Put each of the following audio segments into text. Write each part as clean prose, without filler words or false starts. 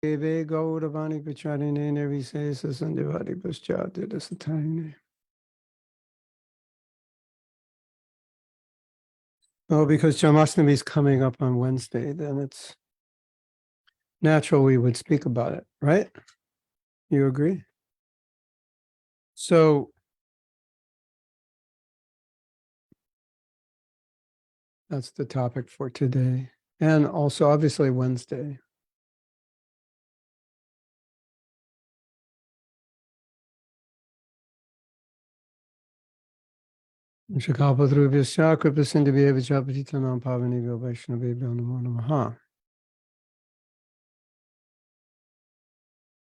Eve Gauravani Pacharine Nevisesa Sandivadi Paschati Dasatine. Oh, because Janmastami is coming up on Wednesday, then it's natural we would speak about it, right? You agree? So that's the topic for today. And also, obviously, Wednesday. Shakapadrubhyasya Kripasindhivya Vichapatitanam Pavanivyo Vaishnavibhyo Namo Namaha.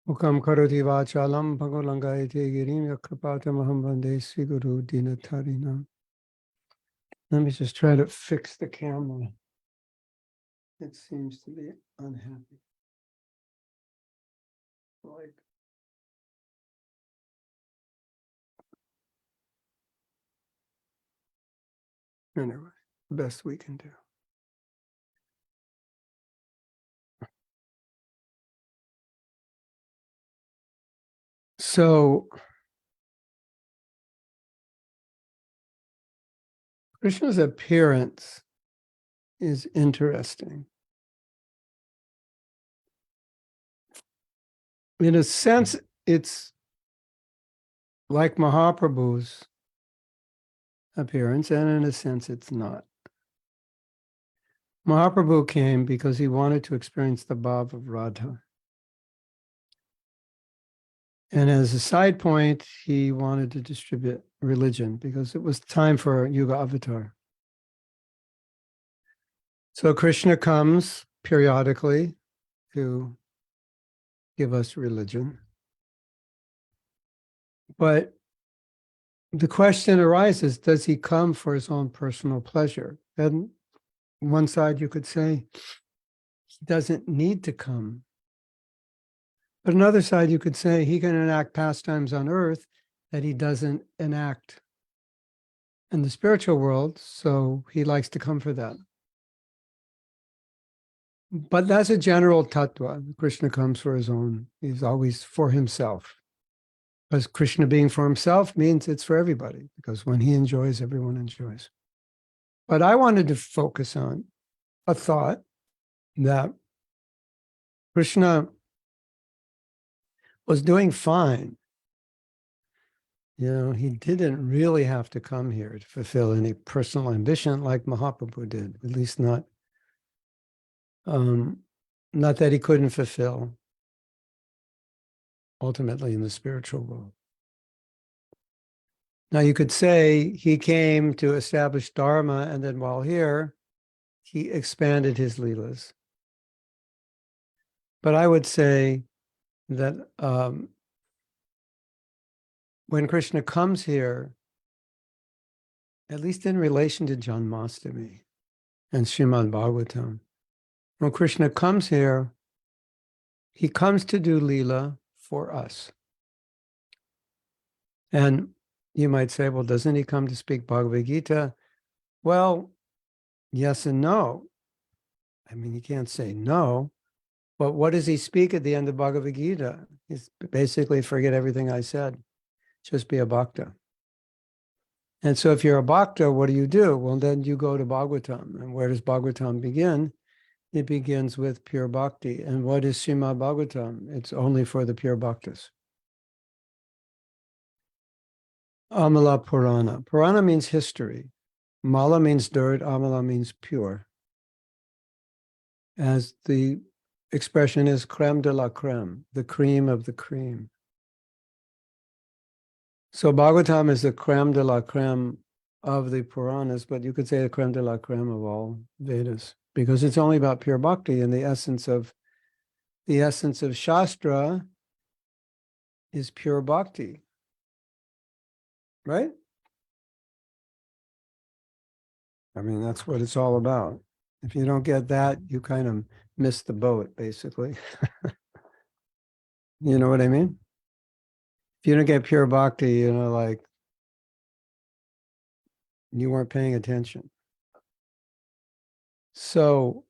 Ukam Karoti Vachalam Bhagolangayate Girim Yakrapatamaham Vande Sri Guru Dinatarinam. Let me just try to fix the camera. It seems to be unhappy. Like, anyway, the best we can do. So, Krishna's appearance is interesting. In a sense, it's like Mahaprabhu's appearance, and in a sense, it's not. Mahaprabhu came because he wanted to experience the bhav of Radha. And as a side point, he wanted to distribute religion because it was time for Yuga Avatar. So Krishna comes periodically to give us religion. But the question arises, does he come for his own personal pleasure? And one side you could say, he doesn't need to come. But another side you could say, he can enact pastimes on earth that he doesn't enact in the spiritual world, so he likes to come for that. But that's a general tattva. Krishna comes for his own. He's always for himself. Because Krishna being for himself means it's for everybody, because when he enjoys, everyone enjoys. But I wanted to focus on a thought that Krishna was doing fine. You know, he didn't really have to come here to fulfill any personal ambition like Mahaprabhu did, at least not that he couldn't fulfill ultimately in the spiritual world. Now you could say he came to establish Dharma, and then while here, he expanded his Leelas. But I would say that when Krishna comes here, at least in relation to Janmastami and Srimad Bhagavatam, when Krishna comes here, he comes to do Leela for us. And you might say, well, doesn't he come to speak Bhagavad Gita? Well, yes and no. I mean, you can't say no, but what does he speak at the end of Bhagavad Gita? He's basically, forget everything I said, just be a bhakta. And so if you're a bhakta, what do? Well, then you go to Bhagavatam. And where does Bhagavatam begin? It begins with pure bhakti. And what is Srimad Bhagavatam? It's only for the pure bhaktas. Amala Purana. Purana means history. Mala means dirt. Amala means pure. As the expression is creme de la creme, the cream of the cream. So Bhagavatam is the creme de la creme of the Puranas, but you could say the creme de la creme of all Vedas, because it's only about pure bhakti, and the essence of Shastra is pure bhakti. Right? I mean, that's what it's all about. If you don't get that, you kind of miss the boat, basically. You know what I mean? If you don't get pure bhakti, you know, like you weren't paying attention. So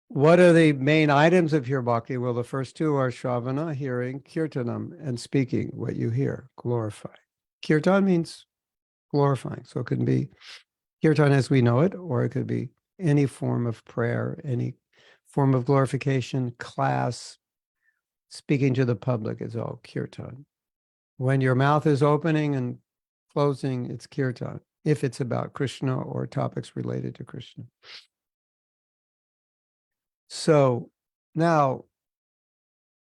What are the main items of pure bhakti? Well, the first two are Shravana, hearing, Kirtanam, and speaking what you hear, glorify. Kirtan means glorifying. So it could be Kirtan as we know it, or it could be any form of prayer, any form of glorification, class, speaking to the public is all Kirtan. When your mouth is opening and closing, it's Kirtan, if it's about Krishna or topics related to Krishna. So now,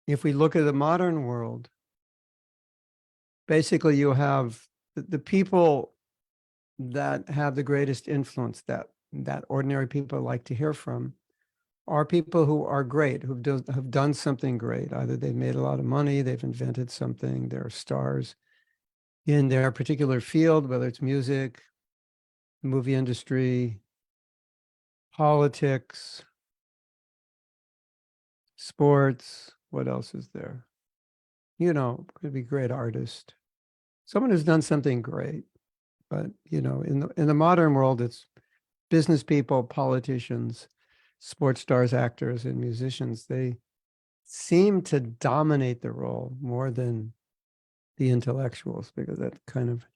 if we look at the modern world, basically you have the people that have the greatest influence that ordinary people like to hear from are people who are great, have done something great. Either they've made a lot of money, they've invented something, they're stars in their particular field, whether it's music, movie industry, politics, sports. What else is there? Could be great artist. Someone who's done something great. But, in the modern world, it's business people, politicians, sports stars, actors, and musicians. They seem to dominate the role more than the intellectuals, because that kind of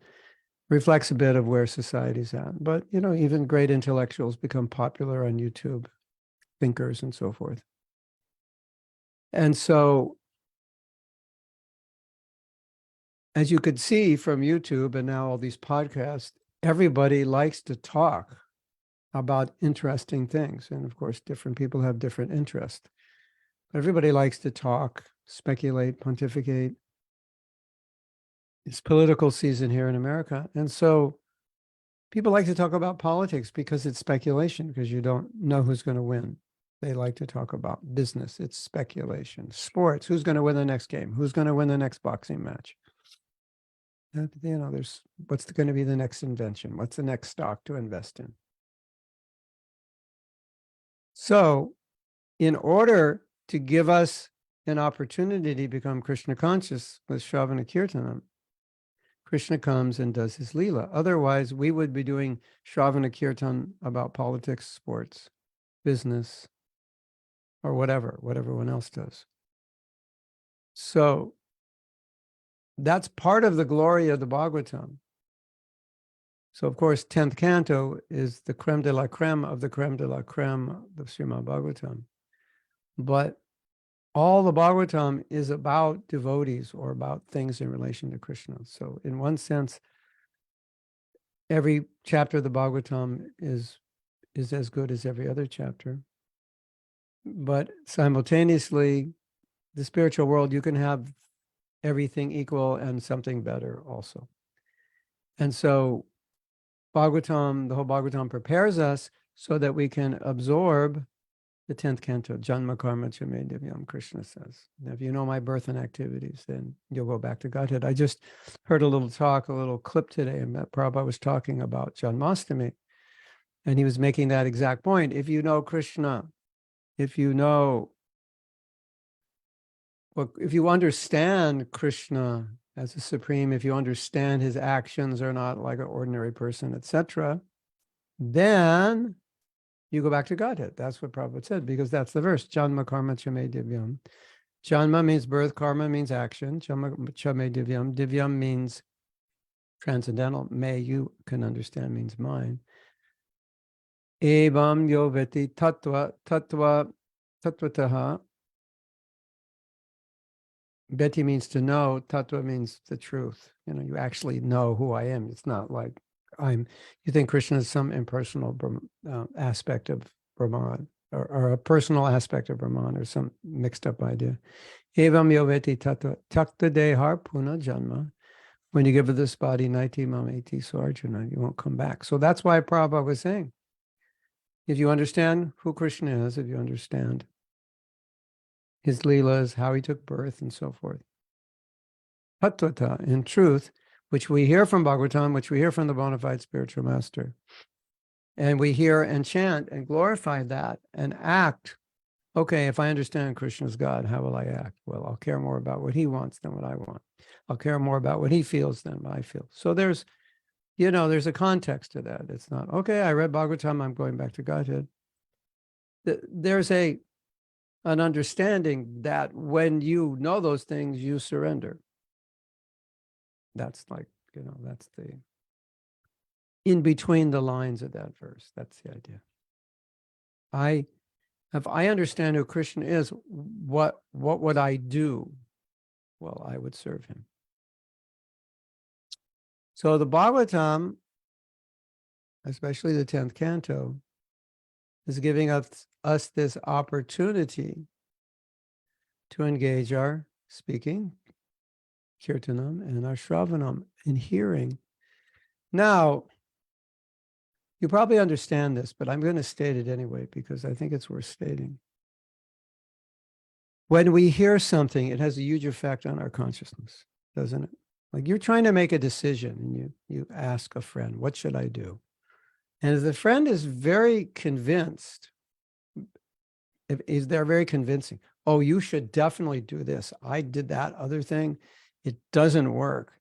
reflects a bit of where society's at. But, even great intellectuals become popular on YouTube, thinkers and so forth. And so, as you could see from YouTube and now all these podcasts, everybody likes to talk about interesting things. And of course, different people have different interests. But everybody likes to talk, speculate, pontificate. It's political season here in America. And so people like to talk about politics because it's speculation, because you don't know who's going to win. They like to talk about business. It's speculation. Sports, who's going to win the next game? Who's going to win the next boxing match? There's what's going to be the next invention? What's the next stock to invest in? So, in order to give us an opportunity to become Krishna conscious with Shravana Kirtanam, Krishna comes and does his Leela. Otherwise, we would be doing Shravana Kirtan about politics, sports, business, or whatever one else does. So that's part of the glory of the Bhagavatam. So, of course, 10th canto is the creme de la creme of the creme de la creme of Srimad Bhagavatam. But all the Bhagavatam is about devotees or about things in relation to Krishna. So in one sense, every chapter of the Bhagavatam is as good as every other chapter. But simultaneously, the spiritual world, you can have everything equal and something better also. And so Bhagavatam, the whole Bhagavatam prepares us so that we can absorb the 10th canto, Janma Karma Chame Divyam, Krishna says. Now, if you know my birth and activities, then you'll go back to Godhead. I just heard a little clip today, and Prabhupada was talking about Janmastami, and he was making that exact point. If you know Krishna, if you understand Krishna as a supreme, if you understand his actions are not like an ordinary person, etc., then you go back to Godhead. That's what Prabhupada said, because that's the verse. Janma karma chame divyam. Janma means birth, karma means action. Janma chame divyam. Divyam means transcendental. May, you can understand, means mine. Evam yo veti tattvataha. Beti means to know. Tattva means the truth. You actually know who I am. It's not like you think Krishna is some impersonal aspect of Brahman, or a personal aspect of Brahman, or some mixed up idea. Evam yoveti tattva takta dehar puna janma. When you give this body, naiti mameti sarjuna, you won't come back. So that's why Prabhupada was saying, if you understand who Krishna is, if you understand his leelas, how he took birth, and so forth, tatvata, in truth, which we hear from Bhagavatam, which we hear from the bona fide spiritual master, and we hear and chant and glorify that and act. Okay, if I understand Krishna's God, how will I act? Well, I'll care more about what he wants than what I want. I'll care more about what he feels than what I feel. So there's a context to that. It's not, okay, I read Bhagavatam, I'm going back to Godhead. there's an understanding that when you know those things, you surrender. That's like, that's the in between the lines of that verse. That's the idea. If I understand who Krishna is, what would I do? Well, I would serve him. So the Bhagavatam, especially the 10th canto, is giving us this opportunity to engage our speaking, kirtanam, and our shravanam, in hearing. Now, you probably understand this, but I'm going to state it anyway because I think it's worth stating. When we hear something, it has a huge effect on our consciousness, doesn't it? Like you're trying to make a decision and you ask a friend, what should I do? And if the friend is very convinced, they're very convincing, oh, you should definitely do this. I did that other thing. It doesn't work.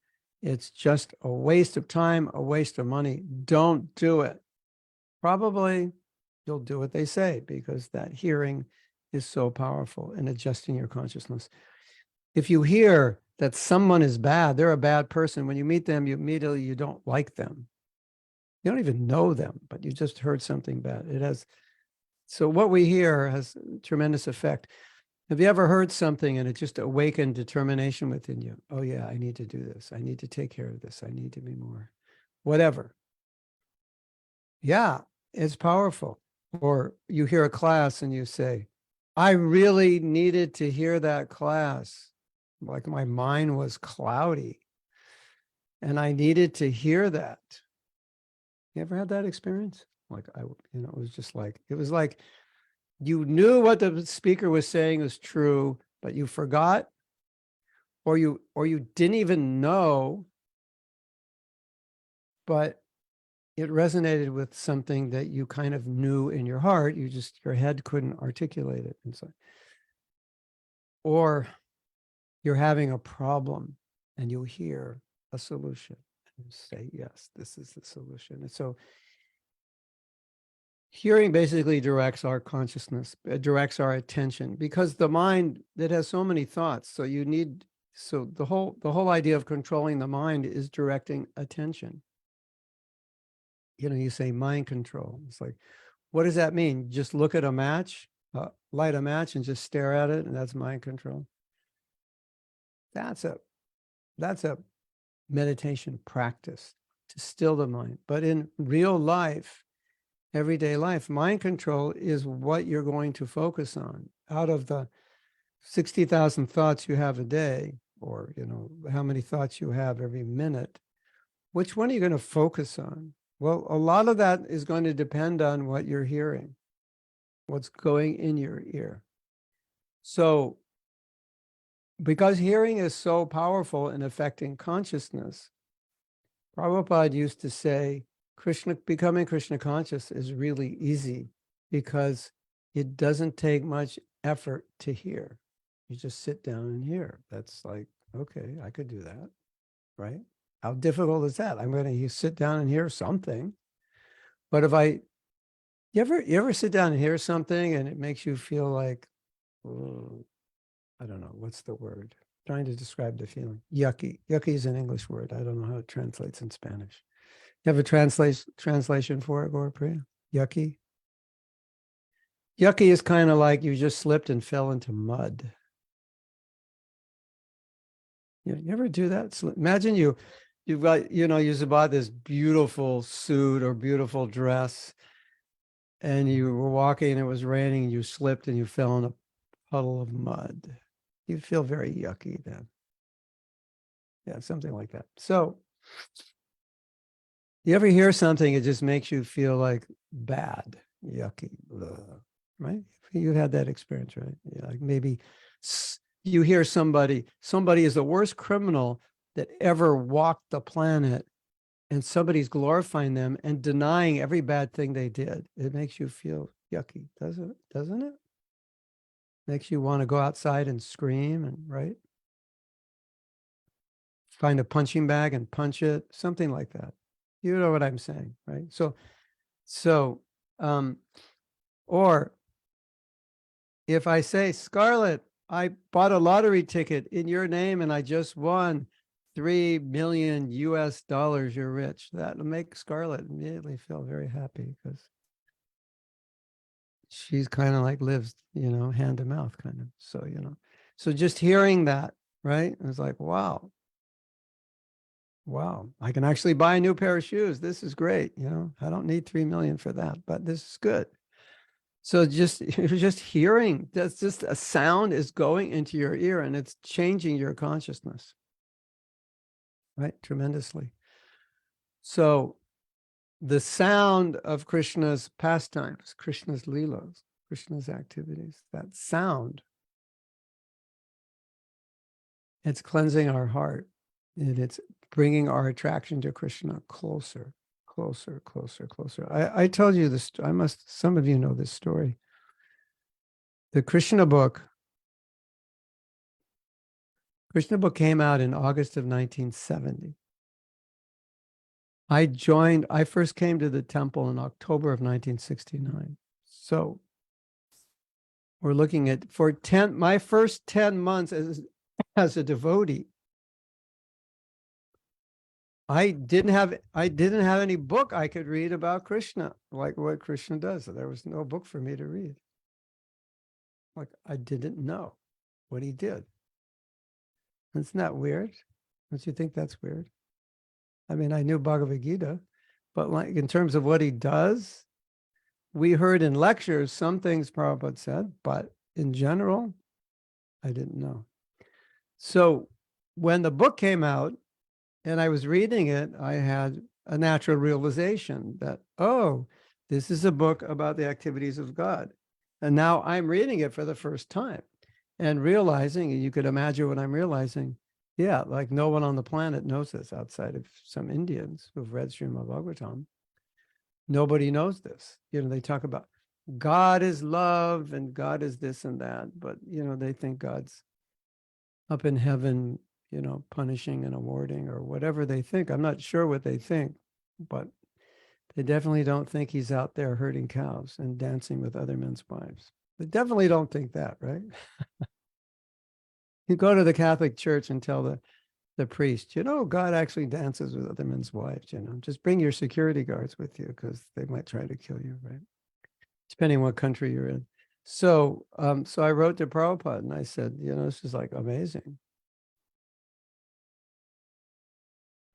It's just a waste of time, a waste of money. Don't do it. Probably you'll do what they say because that hearing is so powerful in adjusting your consciousness. If you hear that someone is bad, they're a bad person, when you meet them, you don't like them. You don't even know them, but you just heard something bad. So what we hear has tremendous effect. Have you ever heard something and it just awakened determination within you? Oh yeah, I need to do this. I need to take care of this. I need to be more, whatever. Yeah, it's powerful. Or you hear a class and you say, I really needed to hear that class. Like my mind was cloudy and I needed to hear that. You ever had that experience? Like it was just like, it was like you knew what the speaker was saying was true, but you forgot, or you didn't even know, but it resonated with something that you kind of knew in your heart. Your head couldn't articulate it. And so, or you're having a problem and you hear a solution and you say, yes, this is the solution. And so hearing basically directs our consciousness, directs our attention, because the mind that has so many thoughts. So the whole idea of controlling the mind is directing attention. You say mind control. It's like, what does that mean? Just look at a match, light a match and just stare at it, and that's mind control. That's a meditation practice to still the mind. But in real life, everyday life, mind control is what you're going to focus on. Out of the 60,000 thoughts you have a day, or how many thoughts you have every minute, which one are you going to focus on? Well, a lot of that is going to depend on what you're hearing, what's going in your ear. So because hearing is so powerful in affecting consciousness, Prabhupada used to say, becoming Krishna conscious is really easy because it doesn't take much effort to hear. You just sit down and hear. That's like, okay, I could do that, right? How difficult is that? I'm going to sit down and hear something. But you ever sit down and hear something and it makes you feel like, oh, I don't know, what's the word? Trying to describe the feeling. Yucky. Yucky is an English word. I don't know how it translates in Spanish. You have a translation for it, Gaurapriya? Yucky? Yucky is kind of like you just slipped and fell into mud. You ever do that? Imagine you've got, you bought this beautiful suit or beautiful dress, and you were walking and it was raining and you slipped and you fell in a puddle of mud. You feel very yucky then. Yeah, something like that. So you ever hear something, it just makes you feel like bad, yucky, right? You had that experience, right? Yeah, like maybe you hear somebody is the worst criminal that ever walked the planet, and somebody's glorifying them and denying every bad thing they did. It makes you feel yucky, doesn't it? Makes you want to go outside and scream and, right? Find a punching bag and punch it, something like that. You know what I'm saying, right? Or If I say, Scarlett, I bought a lottery ticket in your name and I just won 3 million US dollars, you're rich. That'll make Scarlett immediately feel very happy because she's kind of like lives, hand to mouth kind of. So, so just hearing that, right? It's like, wow, I can actually buy a new pair of shoes. This is great. I don't need 3 million for that, but this is good. So you're just hearing, that's just a sound is going into your ear and it's changing your consciousness, right? Tremendously. So the sound of Krishna's pastimes, Krishna's leelas, Krishna's activities, that sound, it's cleansing our heart and it's bringing our attraction to Krishna closer, closer, closer, closer. I told you this, some of you know this story. The Krishna book came out in August of 1970. I first came to the temple in October of 1969. So we're looking at my first 10 months as a devotee. I didn't have any book I could read about Krishna, like what Krishna does. There was no book for me to read. Like I didn't know what he did. Isn't that weird? Don't you think that's weird? I mean, I knew Bhagavad Gita, but like in terms of what he does, we heard in lectures some things Prabhupada said, but in general, I didn't know. So when the book came out and I was reading it, I had a natural realization that, oh, this is a book about the activities of God. And now I'm reading it for the first time and realizing, and you could imagine what I'm realizing. Yeah, like no one on the planet knows this outside of some Indians who've read Srimad Bhagavatam. Nobody knows this. They talk about God is love and God is this and that, but, they think God's up in heaven, punishing and awarding or whatever they think. I'm not sure what they think, but they definitely don't think he's out there herding cows and dancing with other men's wives. They definitely don't think that, right? You go to the Catholic Church and tell the priest, God actually dances with other men's wives, just bring your security guards with you because they might try to kill you, right? Depending what country you're in. So, so I wrote to Prabhupada and I said, this is like amazing.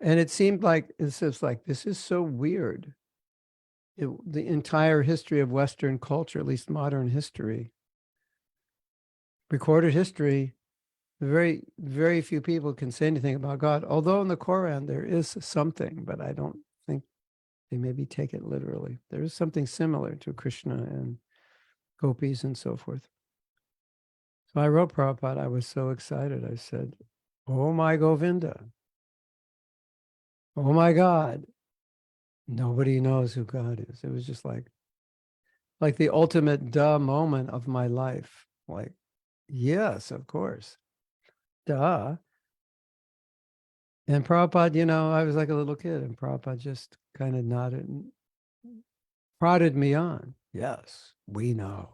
And it seemed like, this is so weird. The entire history of Western culture, at least modern history, recorded history, very, very few people can say anything about God. Although in the Quran there is something, but I don't think they maybe take it literally. There is something similar to Krishna and gopis and so forth. So I wrote Prabhupada. I was so excited. I said, oh my Govinda. Oh my God. Nobody knows who God is. It was just like the ultimate duh moment of my life. Like, yes, of course. Duh. And Prabhupada, I was like a little kid and Prabhupada just kind of nodded and prodded me on. Yes, we know.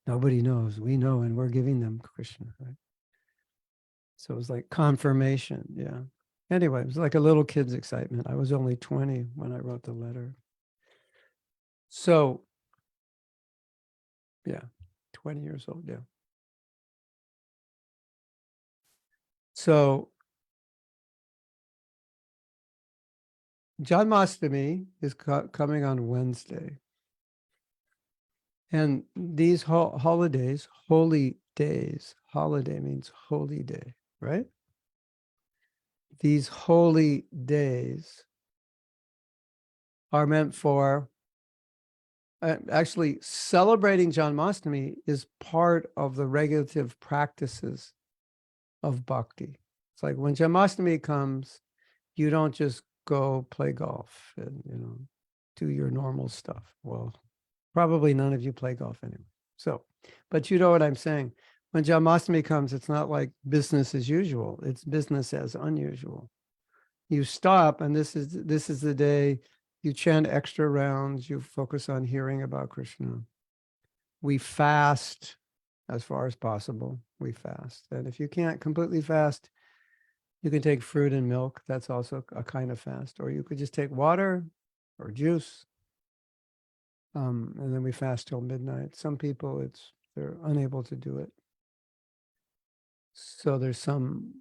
Nobody knows. We know, and we're giving them Krishna, right? So it was like confirmation. Yeah. Anyway, it was like a little kid's excitement. I was only 20 when I wrote the letter. So, yeah, 20 years old. Yeah. So, Janmastami is coming on Wednesday. And these holidays, holy days, holiday means holy day, right? These holy days are meant for, actually celebrating Janmastami is part of the regulative practices of bhakti. It's like when Janmastami comes, you don't just go play golf and, do your normal stuff. Well, probably none of you play golf anyway. So, but you know what I'm saying? When Janmastami comes, it's not like business as usual. It's business as unusual. You stop, and this is the day you chant extra rounds. You focus on hearing about Krishna. We fast as far as possible. We fast. And if you can't completely fast, you can take fruit and milk. That's also a kind of fast. Or you could just take water or juice. And then we fast till midnight. Some people, they're unable to do it. So there's some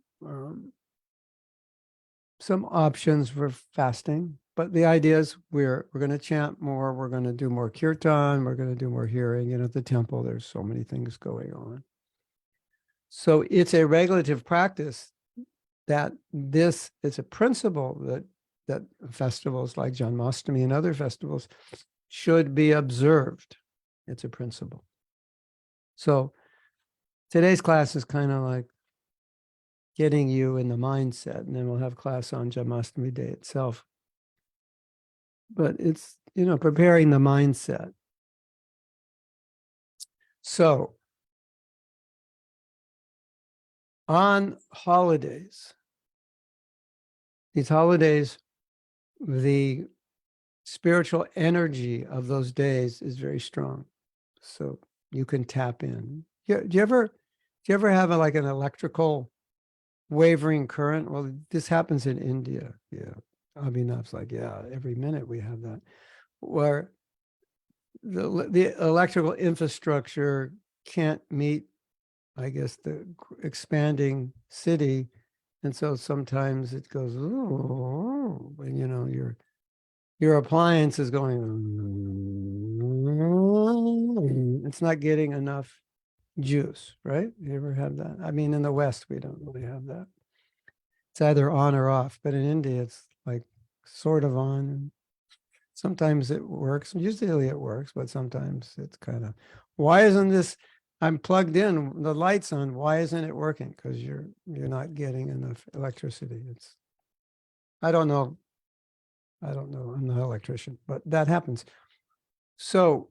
options for fasting. But the idea is we're going to chant more. We're going to do more kirtan. We're going to do more hearing. At the temple, there's so many things going on. So it's a regulative practice that this is a principle that festivals like Janmastami and other festivals should be observed. It's a principle. So today's class is kind of like getting you in the mindset, and then we'll have class on Janmastami Day itself. But it's, preparing the mindset. So on holidays, these holidays, the spiritual energy of those days is very strong. So you can tap in. Do you ever have like an electrical wavering current? Well, this happens in India. Yeah. Abhinav's like, yeah, every minute we have that. Where the electrical infrastructure can't meet, I guess, the expanding city. And so sometimes it goes, oh, and your appliance is going, it's not getting enough juice, right? You ever have that? I mean, in the West, we don't really have that. It's either on or off, but in India, it's like sort of on. Sometimes it works. Usually it works, but sometimes it's kind of, why isn't this, I'm plugged in, the light's on, why isn't it working? Because you're not getting enough electricity. I don't know. I'm not an electrician, but that happens. So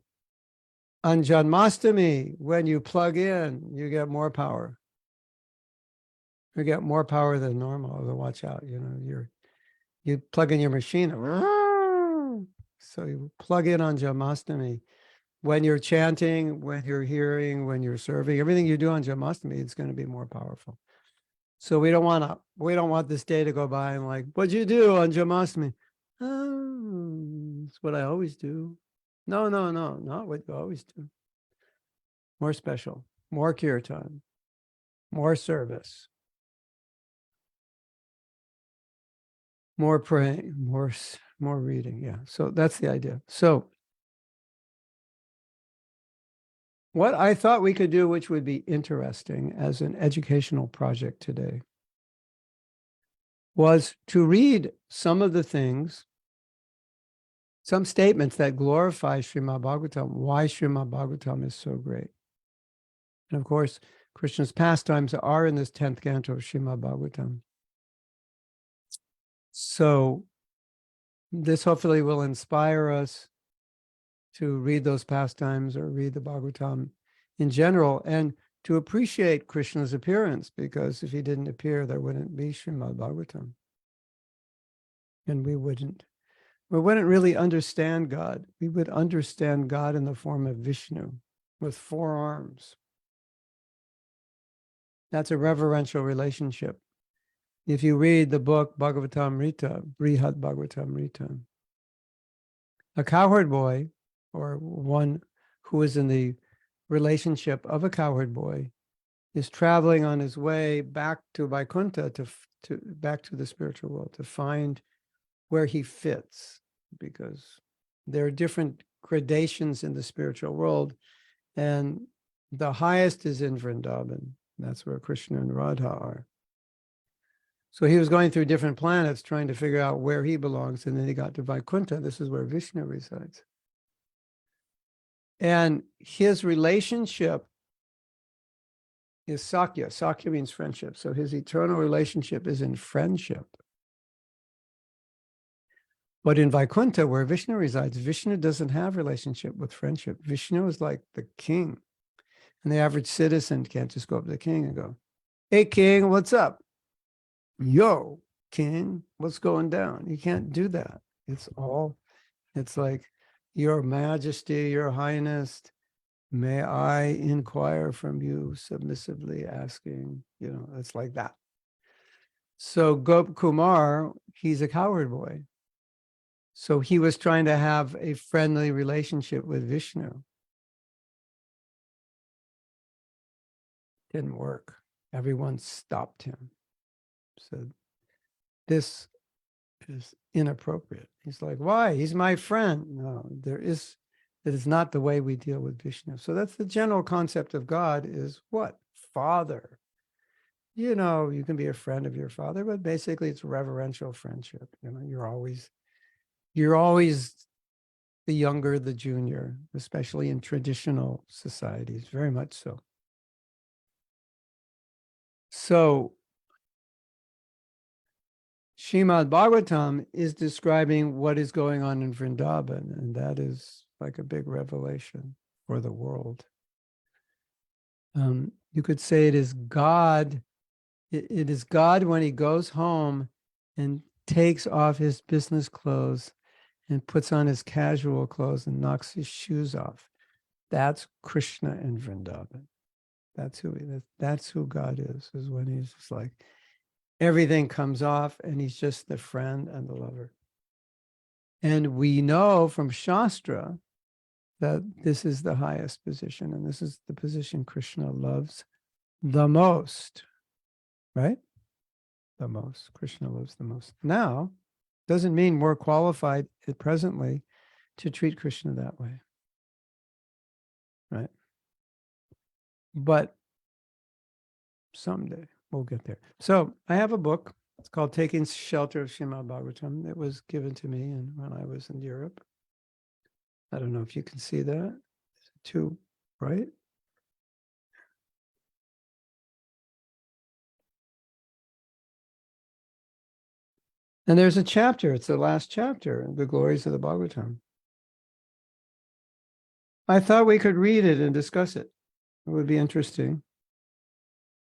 on Janmastami, when you plug in, you get more power. You get more power than normal. So watch out. You plug in your machine. So you plug in on Janmastami. When you're chanting, when you're hearing, when you're serving, everything you do on Janmastami, it's going to be more powerful. So we don't want this day to go by and like, what'd you do on Janmastami? Oh, it's what I always do. No, not what you always do. More special, more kirtan, more service, more praying, more reading. Yeah. So that's the idea. So what I thought we could do, which would be interesting as an educational project today, was to read some of the things, some statements that glorify Srimad Bhagavatam, why Srimad Bhagavatam is so great. And of course, Krishna's pastimes are in this 10th canto of Srimad Bhagavatam. So this hopefully will inspire us to read those pastimes or read the Bhagavatam in general and to appreciate Krishna's appearance, because if he didn't appear, there wouldn't be Srimad Bhagavatam. And we wouldn't really understand God. We would understand God in the form of Vishnu with 4 arms. That's a reverential relationship. If you read the book Bhagavatamrita, Brihad Bhagavatamrita, a cowherd boy, or one who is in the relationship of a cowherd boy, is traveling on his way back to Vaikuntha, back to the spiritual world, to find where he fits, because there are different gradations in the spiritual world, and the highest is in Vrindavan. That's where Krishna and Radha are. So he was going through different planets trying to figure out where he belongs, and then he got to Vaikuntha. This is where Vishnu resides. And his relationship is Sakya. Sakya means friendship. So his eternal relationship is in friendship. But in Vaikuntha, where Vishnu resides, Vishnu doesn't have relationship with friendship. Vishnu is like the king. And the average citizen can't just go up to the king and go, hey, king, what's up? Yo, king, what's going down? You can't do that. It's like, your majesty, your highness, May I inquire from you, submissively asking, it's like that. So Gop Kumar, he's a coward boy. So he was trying to have a friendly relationship with Vishnu. Didn't work. Everyone stopped him. Said, this is inappropriate. He's like, why? He's my friend. No, that is not the way we deal with Vishnu. So that's the general concept of God is what? Father. You can be a friend of your father, but basically it's reverential friendship. You're always the younger, the junior, especially in traditional societies, very much so. So Srimad Bhagavatam is describing what is going on in Vrindavan, and that is like a big revelation for the world. You could say it is God. It is God when he goes home and takes off his business clothes and puts on his casual clothes and knocks his shoes off. That's Krishna in Vrindavan. That's who God is when he's just like, everything comes off and he's just the friend and the lover. And we know from Shastra that this is the highest position, and this is the position Krishna loves the most, right? The most. Krishna loves the most. Now, doesn't mean we're qualified presently to treat Krishna that way, right? But someday we'll get there. So I have a book. It's called Taking Shelter of Srimad Bhagavatam. It was given to me when I was in Europe. I don't know if you can see that. It's too bright. And there's a chapter. It's the last chapter, the Glories of the Bhagavatam. I thought we could read it and discuss it. It would be interesting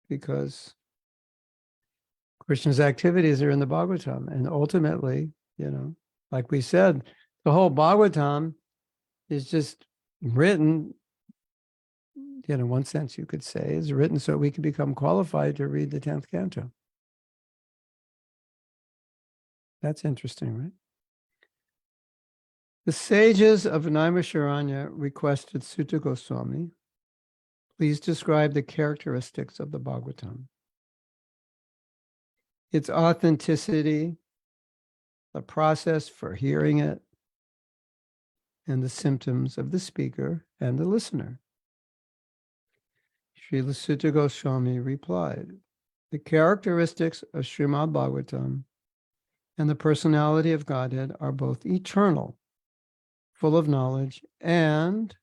because Krishna's activities are in the Bhagavatam. And ultimately, like we said, the whole Bhagavatam is just written, in one sense you could say, is written so we can become qualified to read the 10th canto. That's interesting, right? The sages of Naimisharanya requested Sutta Goswami, please describe the characteristics of the Bhagavatam, its authenticity, the process for hearing it, and the symptoms of the speaker and the listener. Srila Sutta Goswami replied, the characteristics of Srimad Bhagavatam and the personality of Godhead are both eternal, full of knowledge, and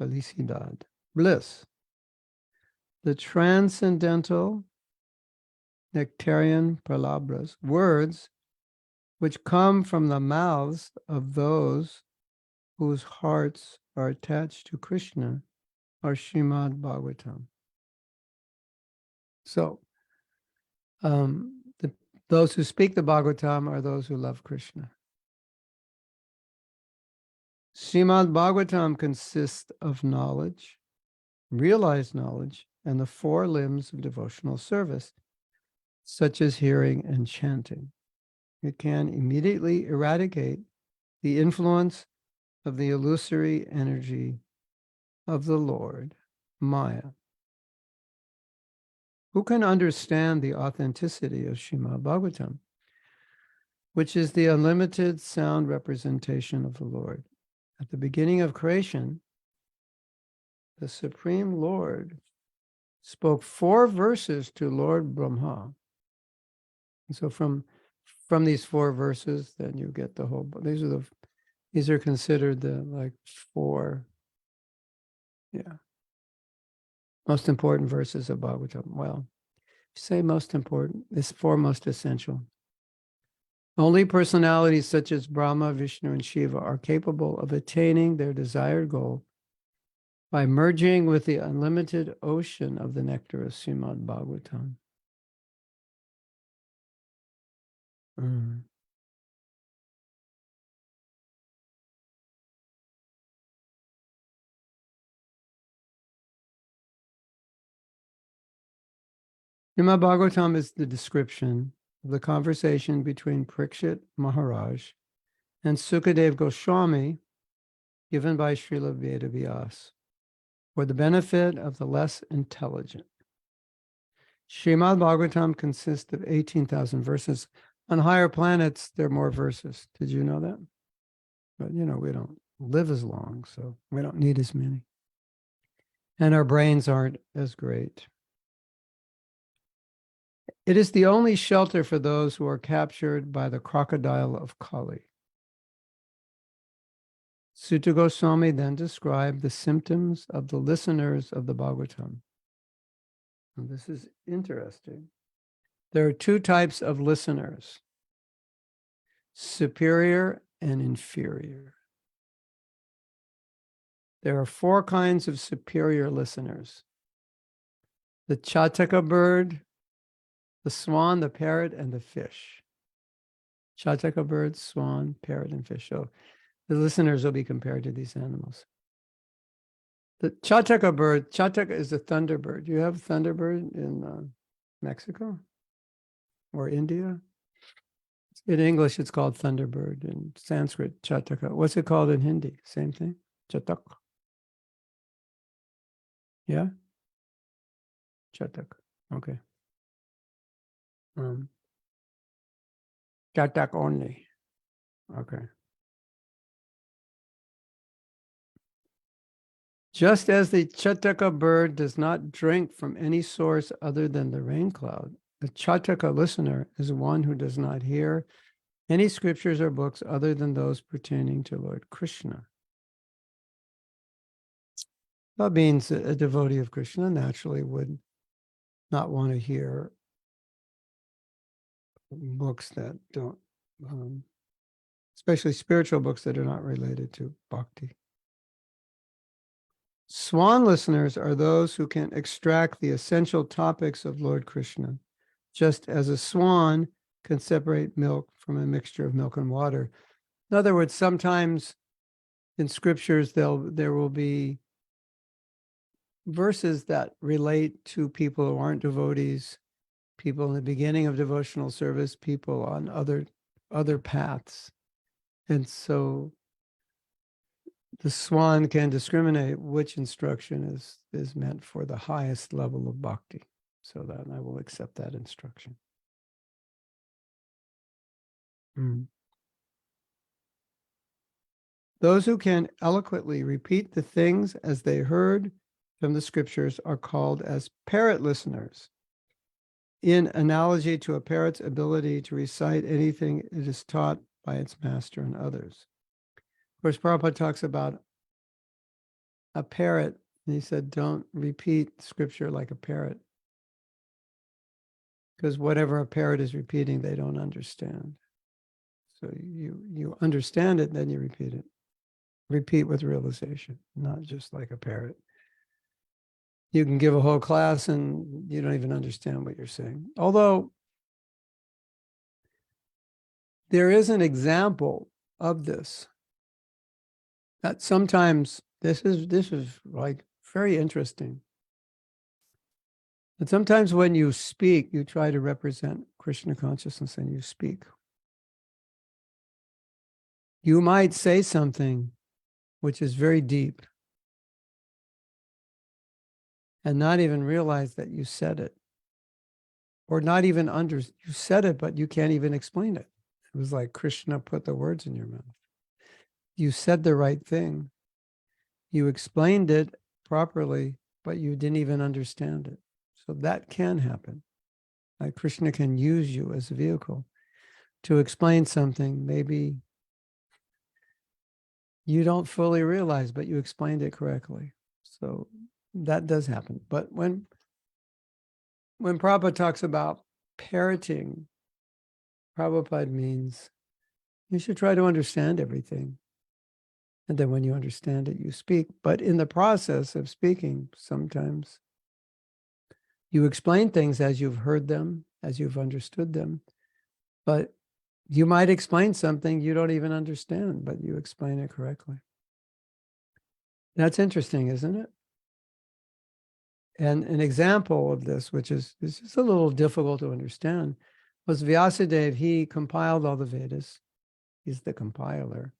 felicidad, bliss. The transcendental nectarian palabras, words which come from the mouths of those whose hearts are attached to Krishna, are Srimad Bhagavatam. So, those who speak the Bhagavatam are those who love Krishna. Srimad Bhagavatam consists of knowledge, realized knowledge, and the 4 limbs of devotional service, such as hearing and chanting. It can immediately eradicate the influence of the illusory energy of the Lord, Maya. Who can understand the authenticity of Srimad Bhagavatam, which is the unlimited sound representation of the Lord? At the beginning of creation, the Supreme Lord spoke 4 verses to Lord Brahma. And so from these 4 verses, then you get the whole. These are considered the 4, most important verses of Bhagavatam. Well, say most important, it's 4 most essential. Only personalities such as Brahma, Vishnu, and Shiva are capable of attaining their desired goal by merging with the unlimited ocean of the nectar of Srimad Bhagavatam. Srimad Bhagavatam is the description of the conversation between Parikshit Maharaj and Sukadev Goswami given by Srila Vedavyas for the benefit of the less intelligent. Srimad Bhagavatam consists of 18,000 verses. On higher planets, there are more verses. Did you know that? But, we don't live as long, so we don't need as many. And our brains aren't as great. It is the only shelter for those who are captured by the crocodile of Kali. Sutta Goswami then described the symptoms of the listeners of the Bhagavatam. And this is interesting. There are two types of listeners, superior and inferior. There are 4 kinds of superior listeners: the Chataka bird, the swan, the parrot, and the fish. Chataka bird, swan, parrot, and fish. So the listeners will be compared to these animals. The Chataka bird, Chataka is a thunderbird. You have thunderbird in Mexico or India? In English, it's called thunderbird. In Sanskrit, Chataka. What's it called in Hindi? Same thing? Chatak. Yeah? Chatak. Okay. Chatak only. Okay. Just as the Chataka bird does not drink from any source other than the rain cloud, the Chataka listener is one who does not hear any scriptures or books other than those pertaining to Lord Krishna. That means a devotee of Krishna naturally would not want to hear books that don't, especially spiritual books that are not related to bhakti. Swan listeners are those who can extract the essential topics of Lord Krishna, just as a swan can separate milk from a mixture of milk and water. In other words, sometimes in scriptures, there will be verses that relate to people who aren't devotees, people in the beginning of devotional service, people on other paths. And so the swan can discriminate which instruction is meant for the highest level of bhakti. So that I will accept that instruction. Those who can eloquently repeat the things as they heard from the scriptures are called as parrot listeners, in analogy to a parrot's ability to recite anything it is taught by its master and others. Of course, Prabhupada talks about a parrot, and he said, don't repeat scripture like a parrot, because whatever a parrot is repeating, they don't understand. So you understand it, then you repeat it. Repeat with realization, not just like a parrot. You can give a whole class and you don't even understand what you're saying. Although there is an example of this, that sometimes this is like very interesting. But sometimes when you speak, you try to represent Krishna consciousness and you speak. You might say something which is very deep and not even realize that you said it, or not even you said it, but you can't even explain it. It was like Krishna put the words in your mouth. You said the right thing. You explained it properly, but you didn't even understand it. So that can happen. Like Krishna can use you as a vehicle to explain something maybe you don't fully realize, but you explained it correctly. So that does happen. But when Prabhupada talks about parroting, Prabhupada means you should try to understand everything. And then when you understand it, you speak. But in the process of speaking, sometimes you explain things as you've heard them, as you've understood them. But you might explain something you don't even understand, but you explain it correctly. That's interesting, isn't it? And an example of this, which is just a little difficult to understand, was Vyasadeva. He compiled all the Vedas. He's the compiler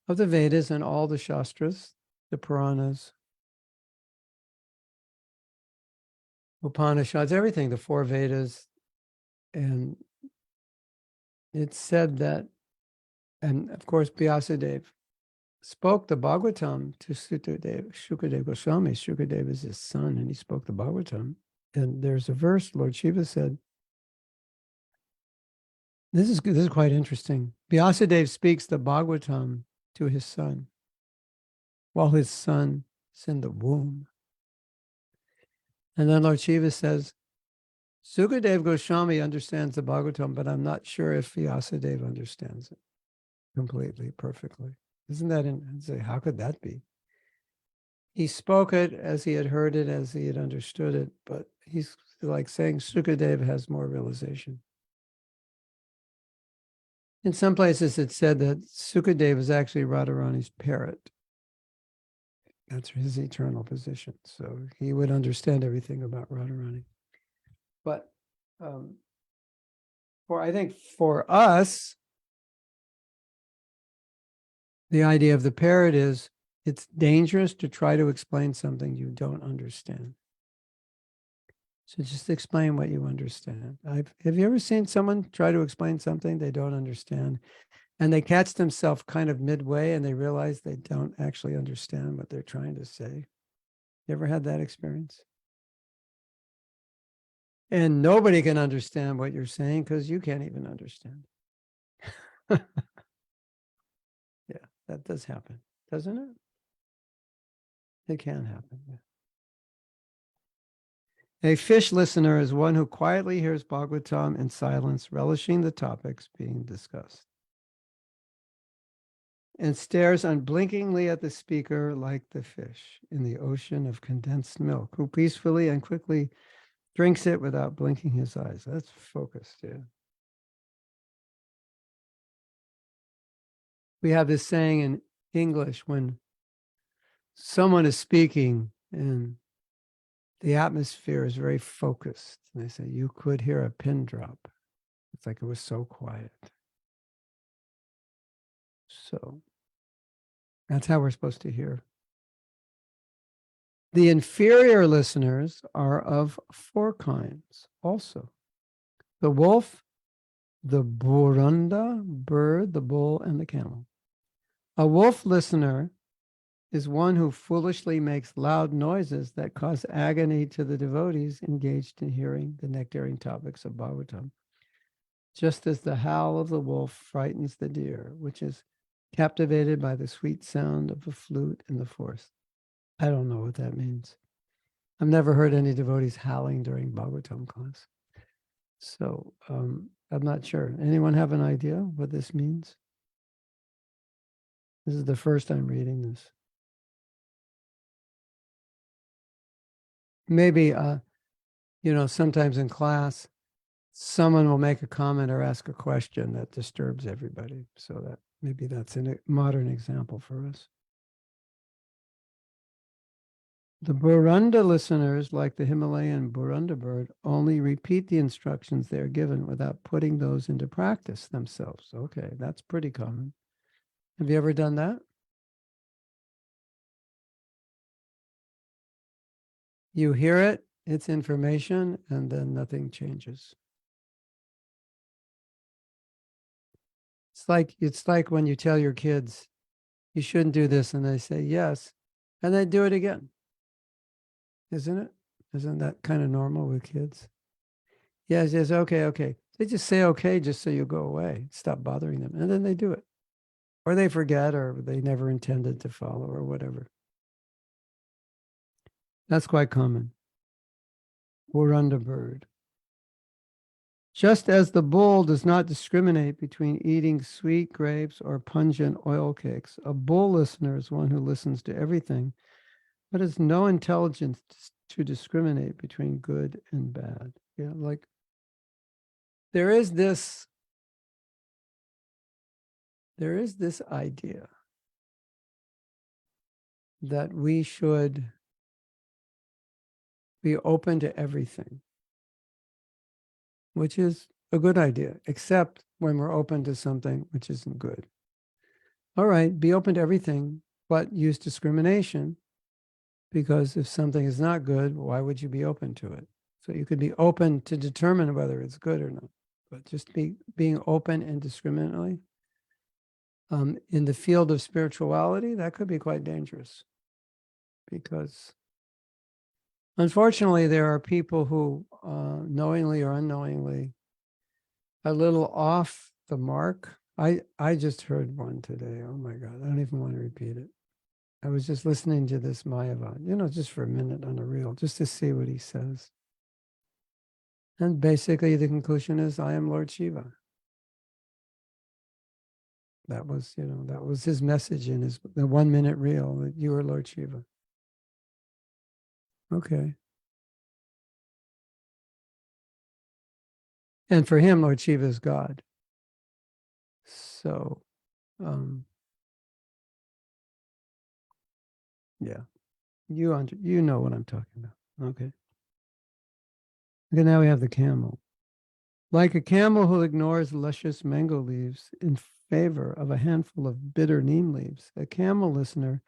of the Vedas and all the Shastras, the Puranas, Upanishads, everything, the four Vedas. And it's said that, and of course, Vyasadeva spoke the Bhagavatam to Shukadeva Goswami. Shukadeva is his son, and he spoke the Bhagavatam. And there's a verse, Lord Shiva said, this is quite interesting. Vyasadeva speaks the Bhagavatam to his son while his son is in the womb. And then Lord Shiva says, Sukadeva Goswami understands the Bhagavatam, but I'm not sure if Vyasadeva understands it completely, perfectly. Isn't that, how could that be? He spoke it as he had heard it, as he had understood it, but he's like saying Sukadeva has more realization. In some places, it's said that Sukadeva is actually Radharani's parrot. That's his eternal position. So he would understand everything about Radharani. But I think for us, the idea of the parrot is it's dangerous to try to explain something you don't understand. So just explain what you understand. Have you ever seen someone try to explain something they don't understand, and they catch themselves kind of midway and they realize they don't actually understand what they're trying to say? You ever had that experience? And nobody can understand what you're saying because you can't even understand. Yeah, that does happen, doesn't it? It can happen. Yeah. A fish listener is one who quietly hears Bhagavatam in silence, relishing the topics being discussed, and stares unblinkingly at the speaker like the fish in the ocean of condensed milk, who peacefully and quickly drinks it without blinking his eyes. That's focused, yeah. We have this saying in English when someone is speaking and the atmosphere is very focused. And they say, you could hear a pin drop. It's like it was so quiet. So that's how we're supposed to hear. The inferior listeners are of four kinds also. The wolf, the burunda, bird, the bull, and the camel. A wolf listener is one who foolishly makes loud noises that cause agony to the devotees engaged in hearing the nectarian topics of Bhagavatam, just as the howl of the wolf frightens the deer, which is captivated by the sweet sound of the flute in the forest. I don't know what that means. I've never heard any devotees howling during Bhagavatam class. So I'm not sure. Anyone have an idea what this means? This is the first time reading this. Maybe, sometimes in class, someone will make a comment or ask a question that disturbs everybody. So that maybe that's a modern example for us. The Burunda listeners, like the Himalayan Burunda bird, only repeat the instructions they are given without putting those into practice themselves. Okay, that's pretty common. Have you ever done that? You hear it, it's information, and then nothing changes. It's like when you tell your kids, you shouldn't do this, and they say yes, and they do it again. Isn't it? Isn't that kind of normal with kids? Yes, yes, okay. They just say okay just so you go away, stop bothering them, and then they do it. Or they forget, or they never intended to follow, or whatever. That's quite common. Burunda bird. Just as the bull does not discriminate between eating sweet grapes or pungent oil cakes, a bull listener is one who listens to everything, but has no intelligence to discriminate between good and bad. Yeah, like there is this idea that we should be open to everything, which is a good idea, except when we're open to something which isn't good. All right, be open to everything, but use discrimination, because if something is not good, why would you be open to it? So you could be open to determine whether it's good or not, but just being open indiscriminately. In the field of spirituality, that could be quite dangerous, because unfortunately, there are people who knowingly or unknowingly a little off the mark. I just heard one today. Oh my God, I don't even want to repeat it. I was just listening to this Mayavad, just for a minute on a reel, just to see what he says. And basically the conclusion is, I am Lord Shiva. That was his message in the 1 minute reel, that you are Lord Shiva. Okay. And for him, Lord Shiva is God. So, yeah, you know what I'm talking about. Okay. Okay, now we have the camel. Like a camel who ignores luscious mango leaves in favor of a handful of bitter neem leaves, a camel listener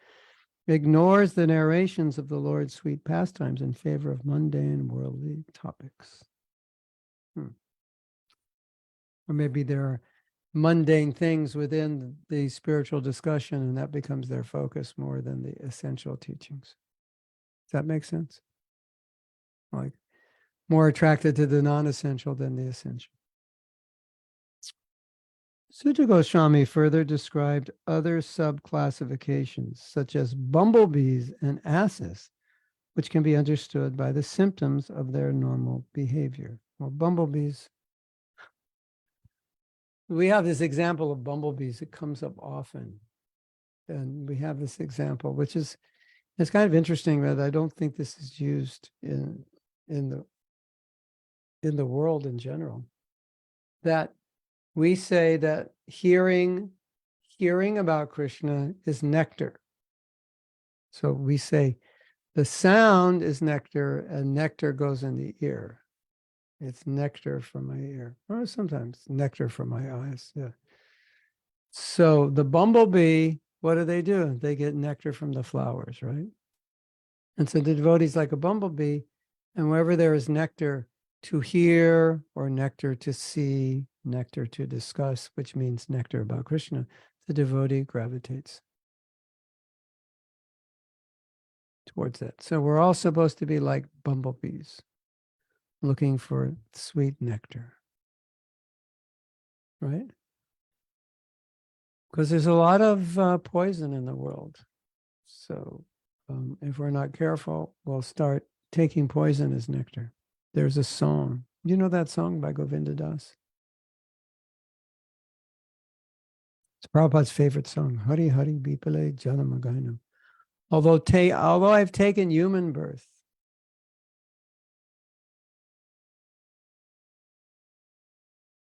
ignores the narrations of the Lord's sweet pastimes in favor of mundane worldly topics. Or maybe there are mundane things within the spiritual discussion, and that becomes their focus more than the essential teachings. Does that make sense? Like more attracted to the non-essential than the essential. Sutta Goswami further described other sub-classifications, such as bumblebees and asses, which can be understood by the symptoms of their normal behavior. Well, bumblebees, we have this example of bumblebees. It comes up often. And we have this example, which is, it's kind of interesting that I don't think this is used in the world in general. That we say that hearing about Krishna is nectar. So we say the sound is nectar, and nectar goes in the ear. It's nectar from my ear, or sometimes nectar from my eyes. Yeah. So the bumblebee, what do? They get nectar from the flowers, right? And so the devotee is like a bumblebee, and wherever there is nectar to hear or nectar to see, nectar to discuss, which means nectar about Krishna, the devotee gravitates towards that. So we're all supposed to be like bumblebees, looking for sweet nectar, right? Because there's a lot of poison in the world. So if we're not careful, we'll start taking poison as nectar. There's a song. You know that song by Govinda Das? It's Prabhupada's favorite song, Hari Hari Bipale Janamagainam. Although I've taken human birth,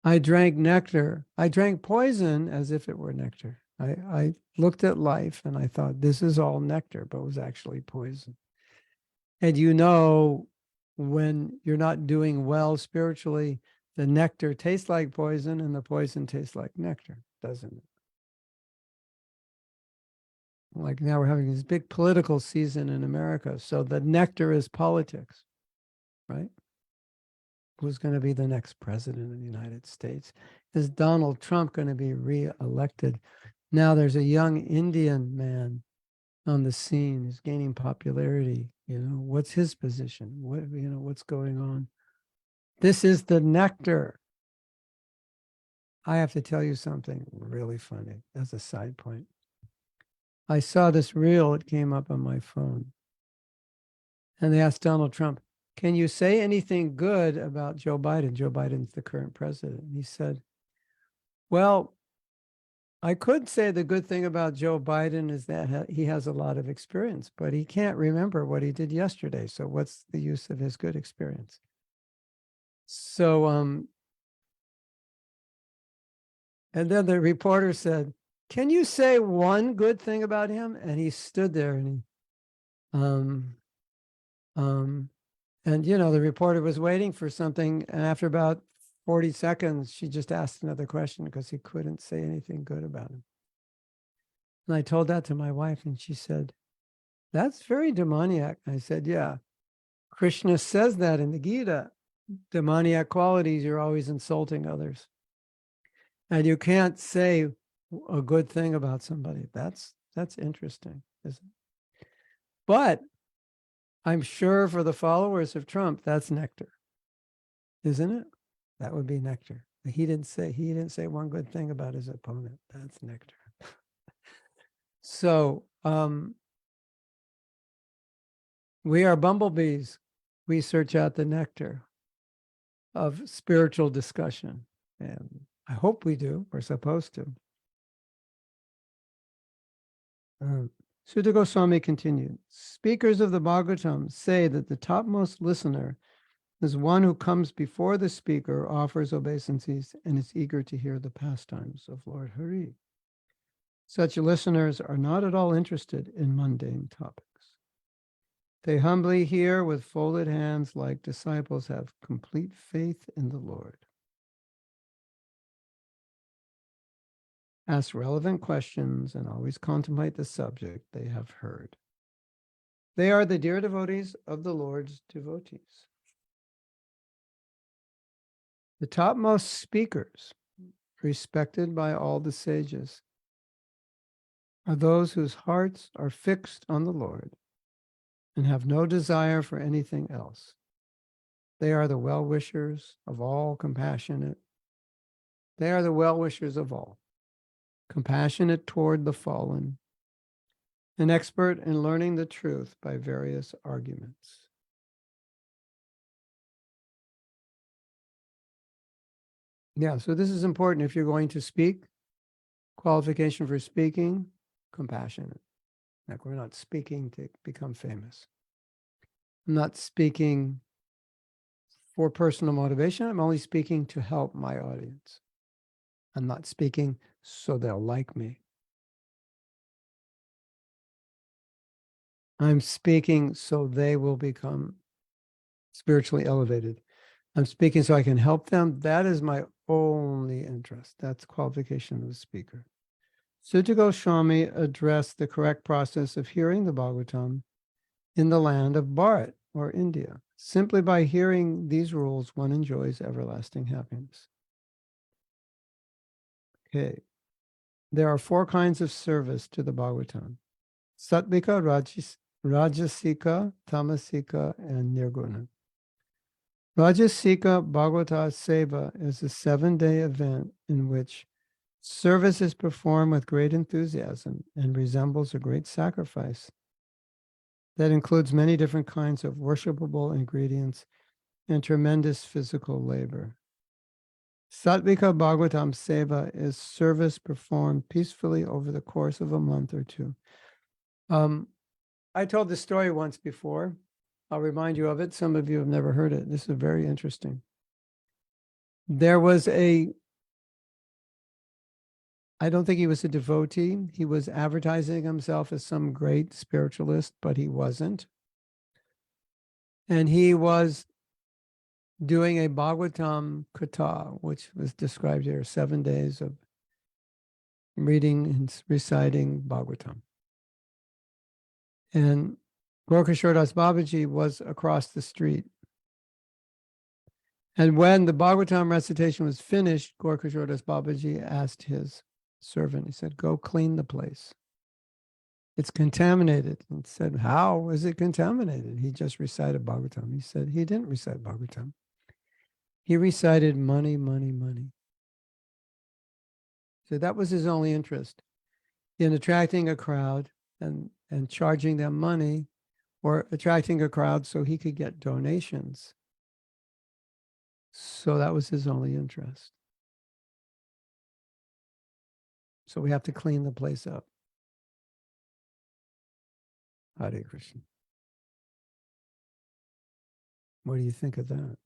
I drank nectar. I drank poison as if it were nectar. I looked at life and I thought, this is all nectar, but it was actually poison. And when you're not doing well spiritually, the nectar tastes like poison and the poison tastes like nectar, doesn't it? Like now we're having this big political season in America. So the nectar is politics, right? Who's going to be the next president of the United States? Is Donald Trump going to be re-elected? Now there's a young Indian man on the scene. He's gaining popularity. What's his position? What's going on? This is the nectar. I have to tell you something really funny as a side point. I saw this reel, it came up on my phone. And they asked Donald Trump, can you say anything good about Joe Biden? Joe Biden's the current president. And he said, well, I could say the good thing about Joe Biden is that he has a lot of experience, but he can't remember what he did yesterday. So what's the use of his good experience? So, and then the reporter said, can you say one good thing about him? And he stood there and he And, the reporter was waiting for something. And after about 40 seconds, she just asked another question because he couldn't say anything good about him. And I told that to my wife, and she said, "That's very demoniac." I said, "Yeah, Krishna says that in the Gita. Demoniac qualities, you're always insulting others. And you can't say a good thing about somebody." That's interesting, isn't it? But I'm sure for the followers of Trump, that's nectar, isn't it? That would be nectar. He didn't say one good thing about his opponent. That's nectar. So we are bumblebees. We search out the nectar of spiritual discussion. And I hope we do. We're supposed to. Sutta Goswami continued, speakers of the Bhagavatam say that the topmost listener is one who comes before the speaker, offers obeisances, and is eager to hear the pastimes of Lord Hari. Such listeners are not at all interested in mundane topics. They humbly hear with folded hands like disciples have complete faith in the Lord. Ask relevant questions and always contemplate the subject they have heard. They are the dear devotees of the Lord's devotees. The topmost speakers, respected by all the sages, are those whose hearts are fixed on the Lord and have no desire for anything else. They are the well-wishers of all compassionate. They are the well-wishers of all, compassionate toward the fallen, and expert in learning the truth by various arguments. Yeah, so this is important. If you're going to speak, qualification for speaking, compassionate. Like, we're not speaking to become famous. I'm not speaking for personal motivation. I'm only speaking to help my audience. I'm not speaking so they'll like me. I'm speaking so they will become spiritually elevated. I'm speaking so I can help them. That is my only interest. That's qualification of the speaker. Sutta Goswami addressed the correct process of hearing the Bhagavatam in the land of Bharat or India. Simply by hearing these rules, one enjoys everlasting happiness. Okay. There are 4 kinds of service to the Bhagavatam: Sattvika, Rajasika, Tamasika, and Nirguna. Rajasika Bhagavata Seva is a 7-day event in which service is performed with great enthusiasm and resembles a great sacrifice that includes many different kinds of worshipable ingredients and tremendous physical labor. Sattvika Bhagavatam Seva is service performed peacefully over the course of a month or 2. I told this story once before. I'll remind you of it. Some of you have never heard it. This is very interesting. There was I don't think he was a devotee. He was advertising himself as some great spiritualist, but he wasn't. And he was doing a Bhagavatam Katha, which was described here, 7 days of reading and reciting Bhagavatam. And Gorkishore Das Babaji was across the street. And when the Bhagavatam recitation was finished, Gorkishore Das Babaji asked his servant, he said, "Go clean the place. It's contaminated." And said, "How is it contaminated? He just recited Bhagavatam." He said, he didn't recite Bhagavatam. He recited money, money, money. So that was his only interest, in attracting a crowd and charging them money, or attracting a crowd so he could get donations. So that was his only interest. So we have to clean the place up. Hare Krishna. What do you think of that?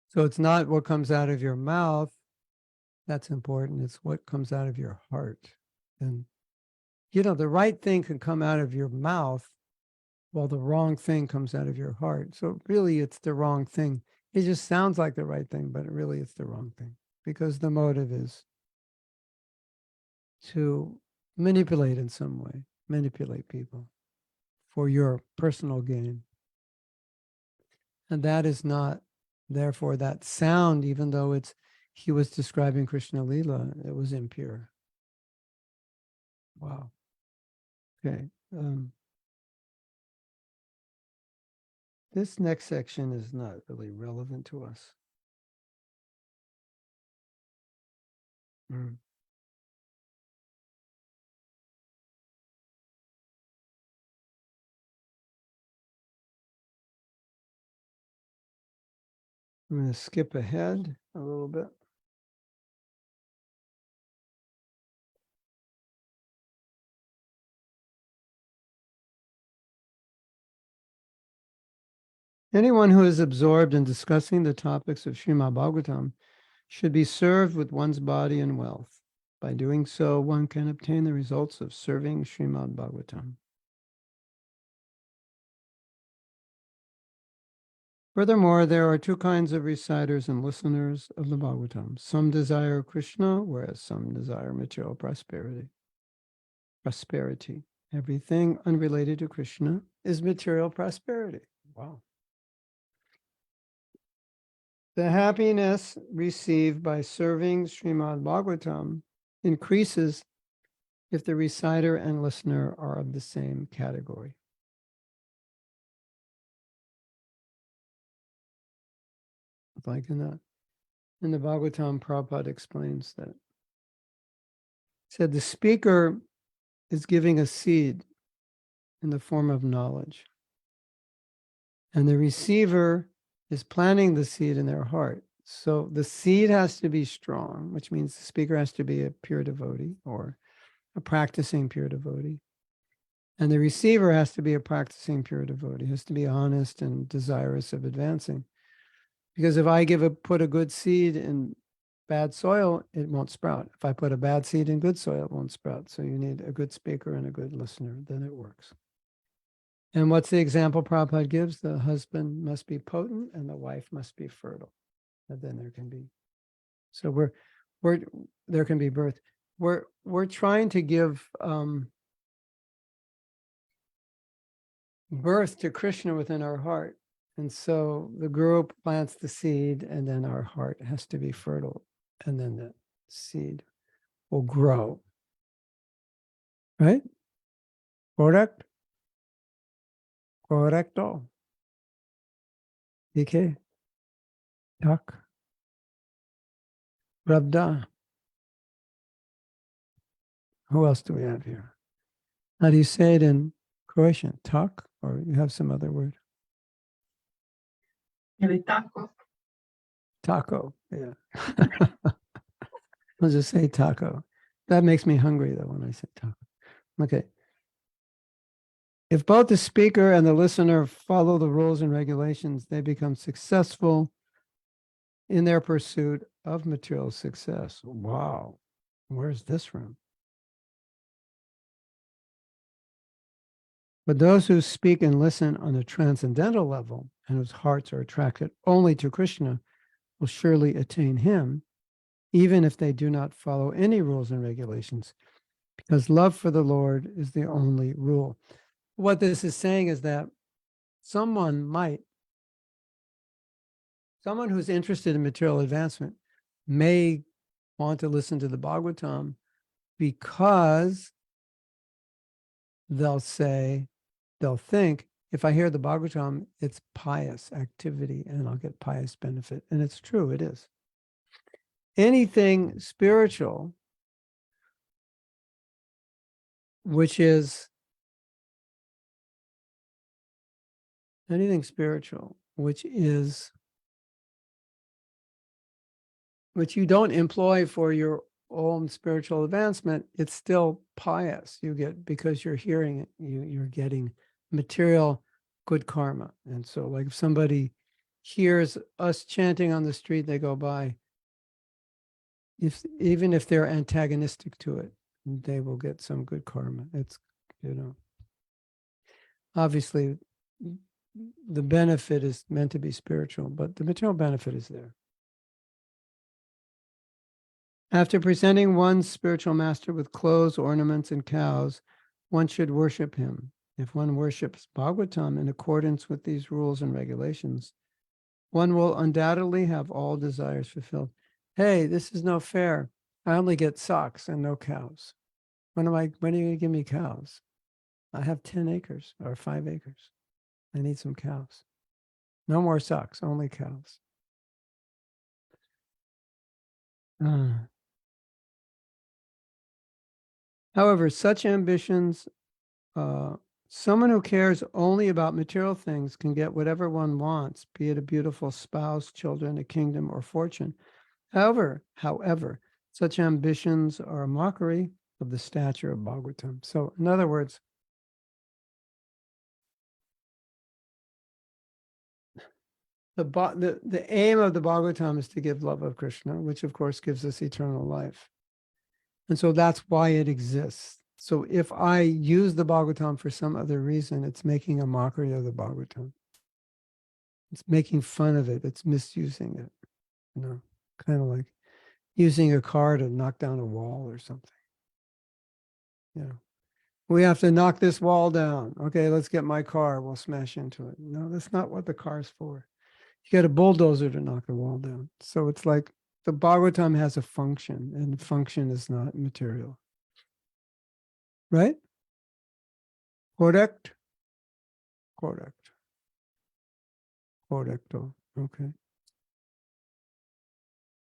So it's not what comes out of your mouth that's important. It's what comes out of your heart. And the right thing can come out of your mouth while the wrong thing comes out of your heart. So really it's the wrong thing. It just sounds like the right thing, but really it's the wrong thing because the motive is to manipulate in some way, manipulate people for your personal gain. And that is not, therefore, that sound, even though he was describing Krishna Lila, it was impure. Wow. Okay. This next section is not really relevant to us. Mm. I'm going to skip ahead a little bit. Anyone who is absorbed in discussing the topics of Srimad Bhagavatam should be served with one's body and wealth. By doing so, one can obtain the results of serving Srimad Bhagavatam. Furthermore, there are two kinds of reciters and listeners of the Bhagavatam. Some desire Krishna, whereas some desire material prosperity. Everything unrelated to Krishna is material prosperity. Wow. The happiness received by serving Srimad Bhagavatam increases if the reciter and listener are of the same category. Like in the Bhagavatam, Prabhupada explains that. He said the speaker is giving a seed in the form of knowledge, and the receiver is planting the seed in their heart. So the seed has to be strong, which means the speaker has to be a pure devotee or a practicing pure devotee. And the receiver has to be a practicing pure devotee, has to be honest and desirous of advancing. Because if I put a good seed in bad soil, it won't sprout. If I put a bad seed in good soil, it won't sprout. So you need a good speaker and a good listener, then it works. And what's the example Prabhupada gives? The husband must be potent and the wife must be fertile. And then there can be, so there can be birth. We're trying to give birth to Krishna within our heart. And so the group plants the seed and then our heart has to be fertile and then the seed will grow. Right? Correct? Correcto. DK. Tak. Pravda. Who else do we have here? How do you say it in Croatian? Tak? Or you have some other word? Taco. Taco. Yeah. I'll just say taco. That makes me hungry though when I say taco. Okay. If both the speaker and the listener follow the rules and regulations, they become successful in their pursuit of material success. Wow. Where's this from? But those who speak and listen on a transcendental level and whose hearts are attracted only to Krishna will surely attain him, even if they do not follow any rules and regulations, because love for the Lord is the only rule. What this is saying is that someone who's interested in material advancement may want to listen to the Bhagavatam because they'll think, if I hear the Bhagavatam, it's pious activity and I'll get pious benefit. And it's true, it is. Anything spiritual, which you don't employ for your own spiritual advancement, it's still pious. Because you're hearing it, you're getting material good karma. And so like if somebody hears us chanting on the street, they go by, even if they're antagonistic to it, they will get some good karma. It's, obviously the benefit is meant to be spiritual, but the material benefit is there. After presenting one's spiritual master with clothes, ornaments, and cows, one should worship him. If one worships Bhagavatam in accordance with these rules and regulations, one will undoubtedly have all desires fulfilled. Hey, this is no fair. I only get socks and no cows. When are you going to give me cows? I have 10 acres or 5 acres. I need some cows. No more socks, only cows. However, such ambitions, someone who cares only about material things can get whatever one wants, be it a beautiful spouse, children, a kingdom, or fortune. However, such ambitions are a mockery of the stature of Bhagavatam. So, in other words, the aim of the Bhagavatam is to give love of Krishna, which of course gives us eternal life. And so that's why it exists. So if I use the Bhagavatam for some other reason, it's making a mockery of the Bhagavatam. It's making fun of it. It's misusing it, kind of like using a car to knock down a wall or something. We have to knock this wall down. Okay, let's get my car. We'll smash into it. No, that's not what the car's for. You get a bulldozer to knock the wall down. So it's like the Bhagavatam has a function, and function is not material. Right? Correct? Correcto. Okay.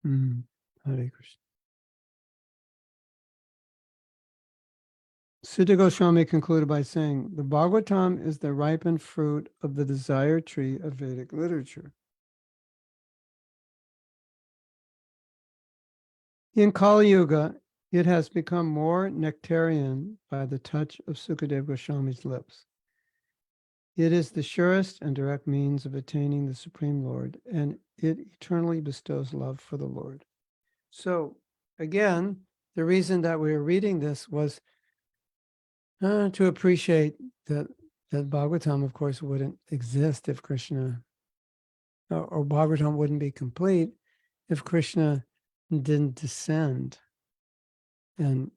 Hare Krishna. Sutta Goswami concluded by saying, the Bhagavatam is the ripened fruit of the desired tree of Vedic literature. In Kali Yuga, it has become more nectarian by the touch of Sukadeva Goswami's lips. It is the surest and direct means of attaining the Supreme Lord, and it eternally bestows love for the Lord. So, again, the reason that we were reading this was to appreciate that Bhagavatam, of course, wouldn't exist if Krishna, or Bhagavatam wouldn't be complete if Krishna didn't descend. And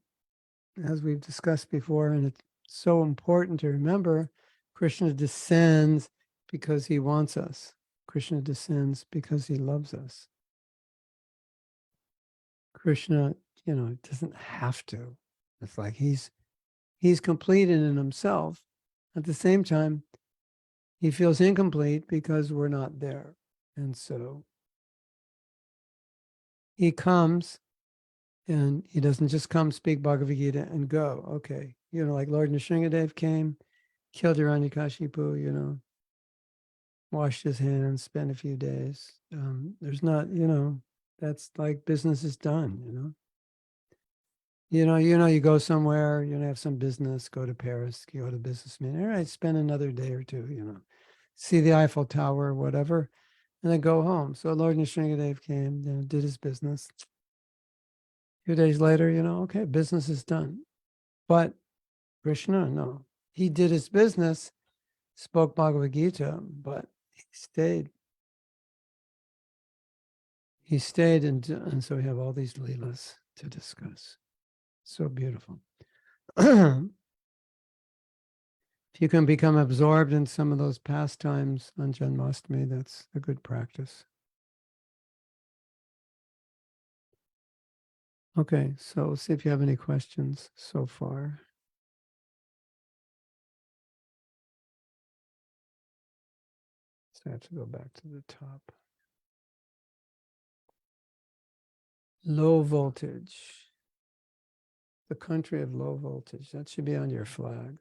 as we've discussed before, and it's so important to remember, Krishna descends because he wants us. Krishna descends because he loves us. Krishna, doesn't have to. It's like he's complete in himself. At the same time, he feels incomplete because we're not there. And so he comes, and he doesn't just come, speak Bhagavad Gita, and go. Okay. Like Lord Nrsingadev came, killed Hiranyakashipu, washed his hands, spent a few days. There's not, that's like business is done, you go somewhere, have some business, go to Paris, you go to a business meeting. All right, spend another day or two, see the Eiffel Tower, whatever, and then go home. So Lord Nrsingadev came, did his business. A few days later, okay, business is done. But Krishna, no. He did his business, spoke Bhagavad Gita, but he stayed. He stayed, and so we have all these leelas to discuss. So beautiful. If you can become absorbed in some of those pastimes on Janmastami, that's a good practice. Okay, so we'll see if you have any questions so far. So I have to go back to the top. Low voltage. The country of low voltage. That should be on your flag.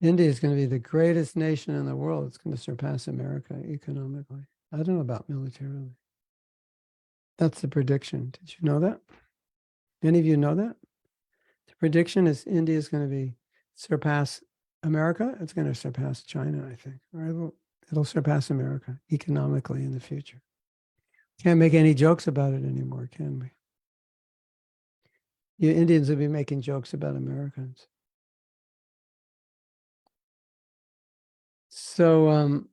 India is going to be the greatest nation in the world. It's going to surpass America economically. I don't know about militarily. That's the prediction. Did you know that? Any of you know that? The prediction is India is going to surpass America, it's going to surpass China, I think. Or it'll surpass America economically in the future. Can't make any jokes about it anymore, can we? You Indians will be making jokes about Americans. So,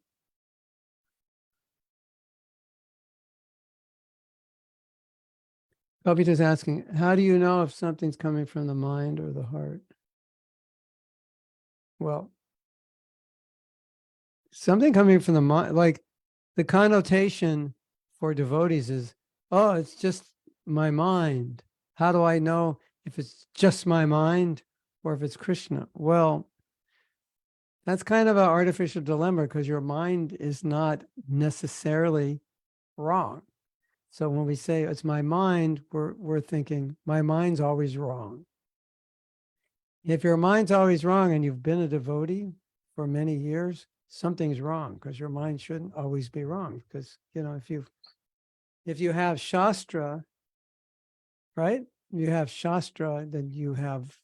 Kavita's asking, how do you know if something's coming from the mind or the heart? Well, something coming from the mind, like the connotation for devotees is, oh, it's just my mind. How do I know if it's just my mind or if it's Krishna? Well, that's kind of an artificial dilemma because your mind is not necessarily wrong. So when we say it's my mind, we're thinking my mind's always wrong. If your mind's always wrong and you've been a devotee for many years, something's wrong because your mind shouldn't always be wrong. Because if you have Shastra, right? You have Shastra, then you have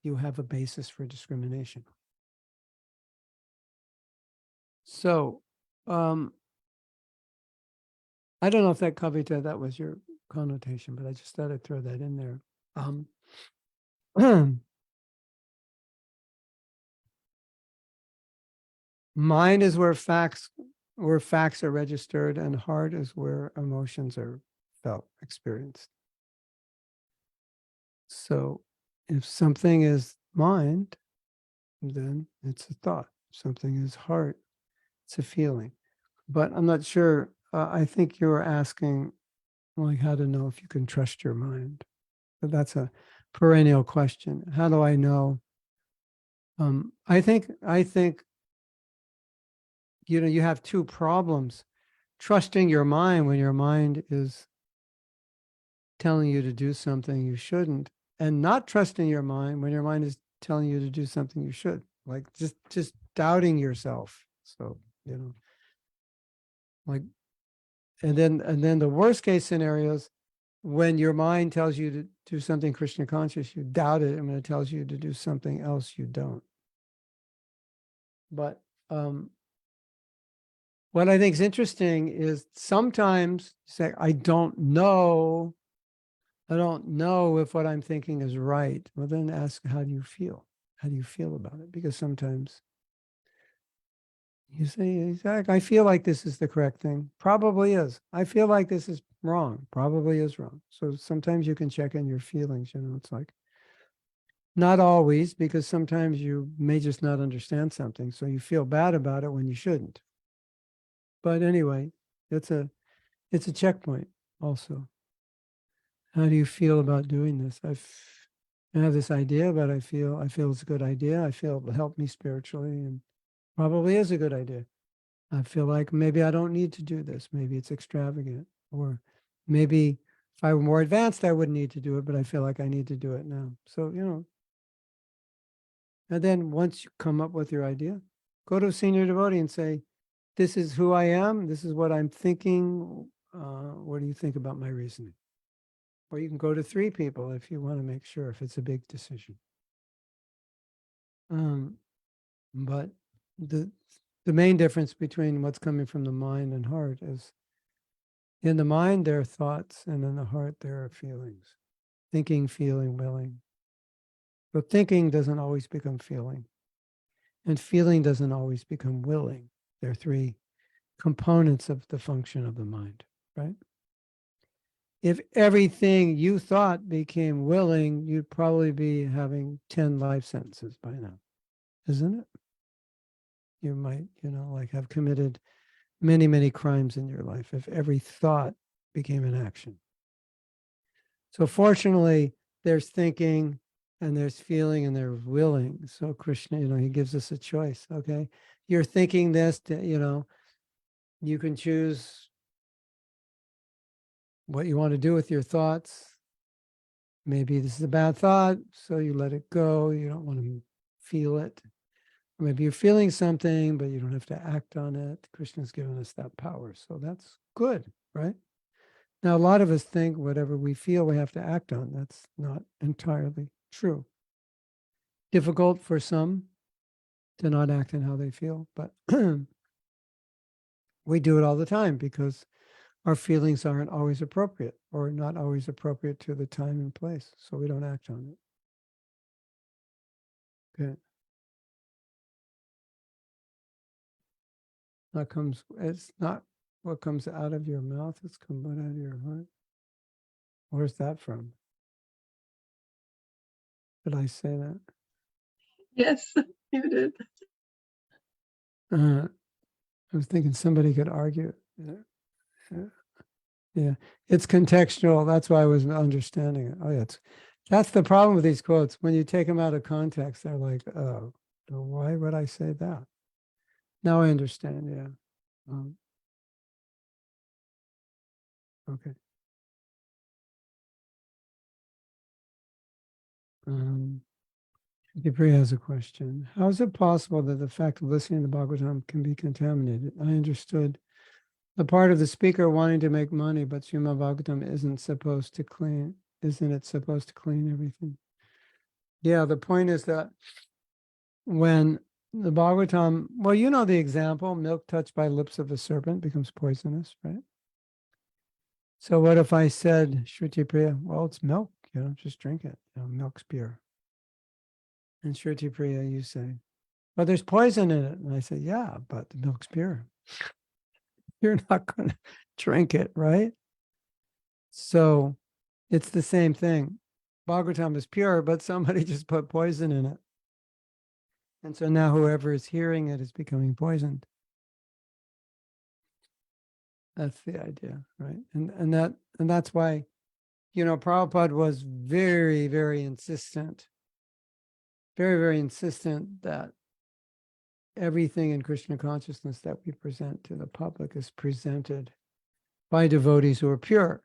a basis for discrimination. So I don't know if that Kavita, that was your connotation, but I just thought I'd throw that in there. Mind is where facts are registered, and heart is where emotions are felt, experienced. So if something is mind, then it's a thought. If something is heart, it's a feeling. But I'm not sure. I think you were asking like how to know if you can trust your mind. But that's a perennial question. How do I know? I think you have two problems. Trusting your mind when your mind is telling you to do something you shouldn't, and not trusting your mind when your mind is telling you to do something you should. Like just doubting yourself. So, like, and then the worst case scenarios, when your mind tells you to do something Krishna conscious, you doubt it, and when it tells you to do something else, you don't. But what I think is interesting is sometimes you say, I don't know if what I'm thinking is right. Well, then ask, how do you feel? How do you feel about it? Because sometimes you say, Zach, I feel like this is the correct thing. Probably is. I feel like this is wrong. Probably is wrong. So sometimes you can check in your feelings. It's like, not always, because sometimes you may just not understand something. So you feel bad about it when you shouldn't. But anyway, it's a checkpoint also. How do you feel about doing this? I have this idea, but I feel it's a good idea. I feel it'll help me spiritually, and probably is a good idea. I feel like maybe I don't need to do this. Maybe it's extravagant, or maybe if I were more advanced, I wouldn't need to do it, but I feel like I need to do it now. So, and then once you come up with your idea, go to a senior devotee and say, this is who I am. This is what I'm thinking. What do you think about my reasoning? Or you can go to 3 people if you want to make sure, if it's a big decision. But the main difference between what's coming from the mind and heart is, in the mind there are thoughts, and in the heart there are feelings. Thinking, feeling, willing. But thinking doesn't always become feeling, and feeling doesn't always become willing. There are 3 components of the function of the mind, right? If everything you thought became willing, you'd probably be having 10 life sentences by now, isn't it? You might, like have committed many, many crimes in your life if every thought became an action. So fortunately, there's thinking and there's feeling and there's willing. So Krishna, he gives us a choice. Okay, you're thinking this, you can choose what you want to do with your thoughts. Maybe this is a bad thought, so you let it go. You don't want to feel it. Or maybe you're feeling something, but you don't have to act on it. Krishna's given us that power. So that's good, right? Now, a lot of us think whatever we feel we have to act on. That's not entirely true. Difficult for some, to not act in how they feel. But we do it all the time because our feelings aren't always appropriate or not always appropriate to the time and place. So we don't act on it. Okay. It's not what comes out of your mouth, it's come out of your heart. Where's that from? Did I say that? Yes, you did. I was thinking somebody could argue. Yeah, it's contextual. That's why I was understanding it. Oh, yeah, that's the problem with these quotes. When you take them out of context, they're like, oh, why would I say that? Now I understand. Yeah. Okay. Gibri has a question. How is it possible that the fact of listening to Bhagavatam can be contaminated? I understood the part of the speaker wanting to make money, but Srimad Bhagavatam isn't it supposed to clean everything? Yeah, the point is that when the Bhagavatam, well, you know the example, milk touched by lips of a serpent becomes poisonous, right? So what if I said, Shruti Priya, well, it's milk, just drink it. Milk's pure. And Shruti Priya, you say, but there's poison in it. And I say, yeah, but the milk's pure. You're not going to drink it, right? So it's the same thing. Bhagavatam is pure, but somebody just put poison in it. And so now whoever is hearing it is becoming poisoned. That's the idea, right? And that's why, Prabhupada was very, very insistent, very, very insistent that everything in Krishna consciousness that we present to the public is presented by devotees who are pure.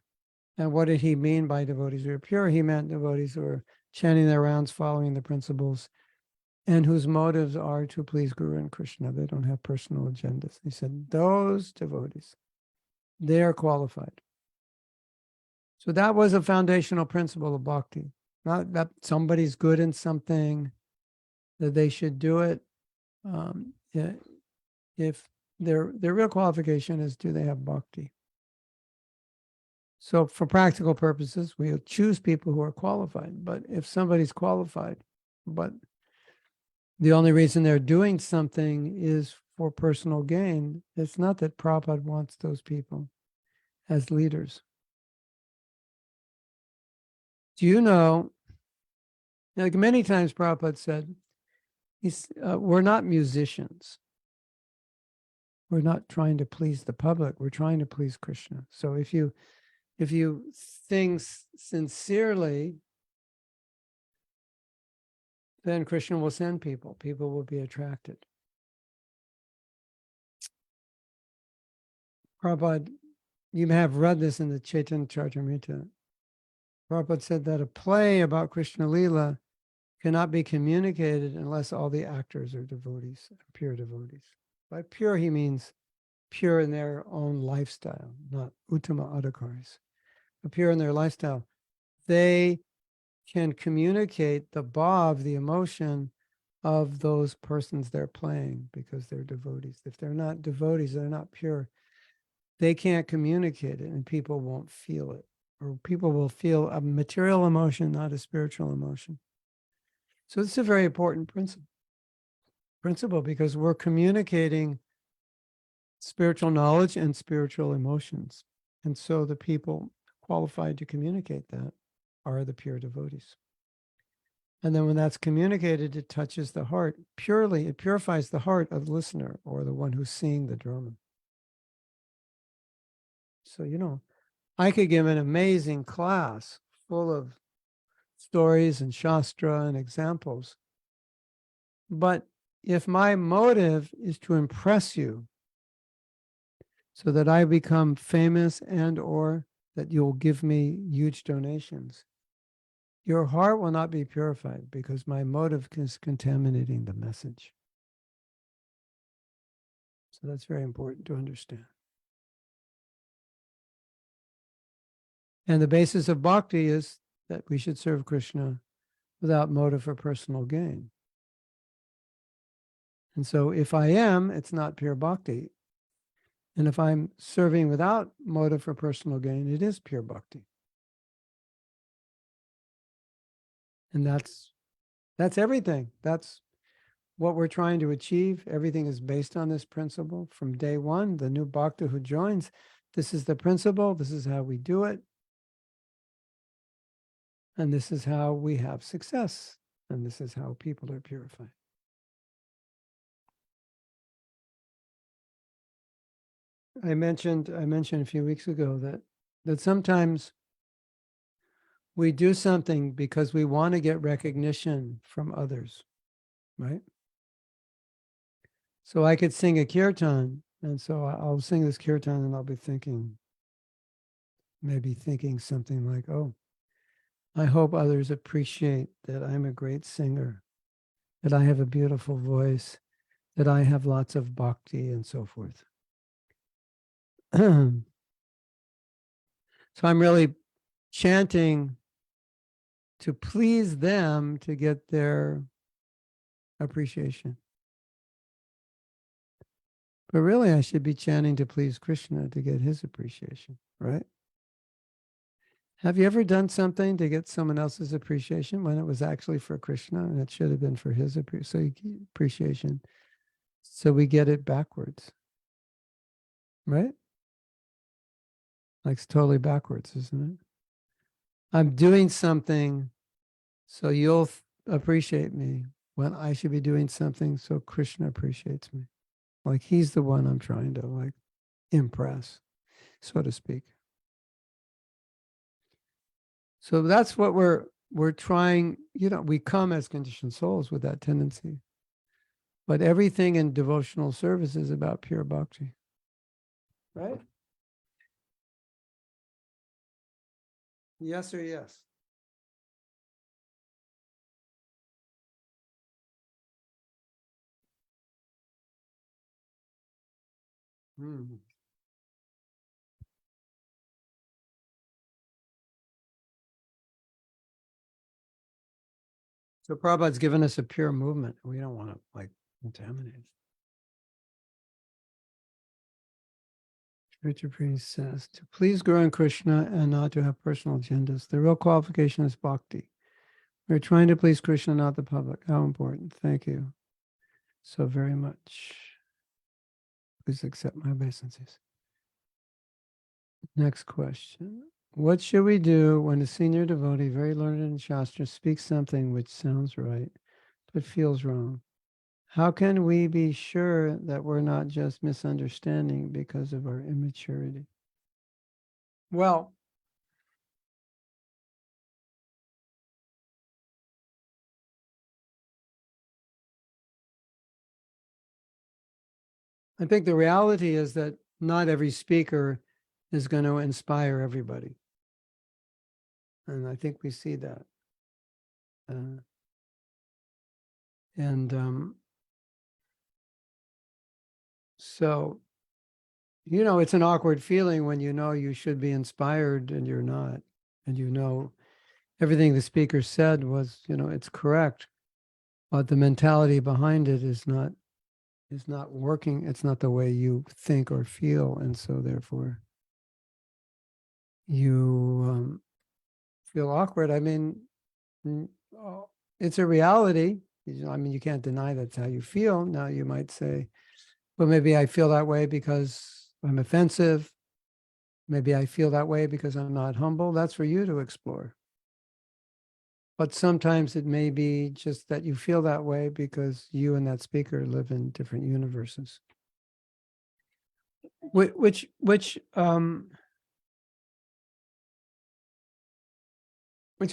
And what did he mean by devotees who are pure? He meant devotees who are chanting their rounds, following the principles, and whose motives are to please Guru and Krishna. They don't have personal agendas. He said, those devotees, they are qualified. So that was a foundational principle of bhakti. Not that somebody's good in something, that they should do it. If their real qualification is, do they have bhakti? So for practical purposes, we'll choose people who are qualified. But if somebody's qualified, but the only reason they're doing something is for personal gain, it's not that Prabhupada wants those people as leaders. Do you know, like many times Prabhupada said, we're not musicians. We're not trying to please the public. We're trying to please Krishna. So if you sing sincerely, then Krishna will send people. People will be attracted. Prabhupada, you may have read this in the Chaitanya Charitamrita. Prabhupada said that a play about Krishna Lila cannot be communicated unless all the actors are devotees, pure devotees. By pure, he means pure in their own lifestyle, not uttama adhikaris, but pure in their lifestyle. They can communicate the bhav, the emotion of those persons they're playing because they're devotees. If they're not devotees, they're not pure, they can't communicate it and people won't feel it. Or people will feel a material emotion, not a spiritual emotion. So it's a very important principle because we're communicating spiritual knowledge and spiritual emotions. And so the people qualified to communicate that are the pure devotees. And then when that's communicated, it touches the heart purely. It purifies the heart of the listener or the one who's seeing the drama. So, I could give an amazing class full of stories and Shastra and examples. But if my motive is to impress you so that I become famous and or that you'll give me huge donations, your heart will not be purified because my motive is contaminating the message. So that's very important to understand. And the basis of bhakti is that we should serve Krishna without motive for personal gain. And so if I am, it's not pure bhakti. And if I'm serving without motive for personal gain, it is pure bhakti. And that's everything. That's what we're trying to achieve. Everything is based on this principle. From day one, the new bhakta who joins, this is the principle, this is how we do it. And this is how we have success. And this is how people are purified. I mentioned a few weeks ago that sometimes we do something because we want to get recognition from others, right? So I could sing a kirtan, and so I'll sing this kirtan and I'll be thinking something like, oh, I hope others appreciate that I'm a great singer, that I have a beautiful voice, that I have lots of bhakti and so forth. So I'm really chanting to please them to get their appreciation. But really, I should be chanting to please Krishna to get his appreciation, right? Have you ever done something to get someone else's appreciation when it was actually for Krishna and it should have been for his appreciation? So we get it backwards, right? Like it's totally backwards, isn't it? I'm doing something so you'll appreciate me when I should be doing something so Krishna appreciates me. Like he's the one I'm trying to like impress, so to speak. So that's what we're trying, we come as conditioned souls with that tendency. But everything in devotional service is about pure bhakti. Right? Yes or yes? Hmm. So Prabhupada's given us a pure movement. We don't want to like contaminate it. Richard Priest says, to please grow in Krishna and not to have personal agendas. The real qualification is bhakti. We're trying to please Krishna, not the public. How important. Thank you so very much. Please accept my obeisances. Next question. What should we do when a senior devotee, very learned in Shastra, speaks something which sounds right, but feels wrong? How can we be sure that we're not just misunderstanding because of our immaturity? Well, I think the reality is that not every speaker is going to inspire everybody. And I think we see that. So, it's an awkward feeling when you should be inspired and you're not. And everything the speaker said was, it's correct. But the mentality behind it is not working. It's not the way you think or feel. And so therefore you feel awkward. I mean, it's a reality. You can't deny that's how you feel. Now you might say, well, maybe I feel that way because I'm offensive. Maybe I feel that way because I'm not humble. That's for you to explore. But sometimes it may be just that you feel that way because you and that speaker live in different universes. Which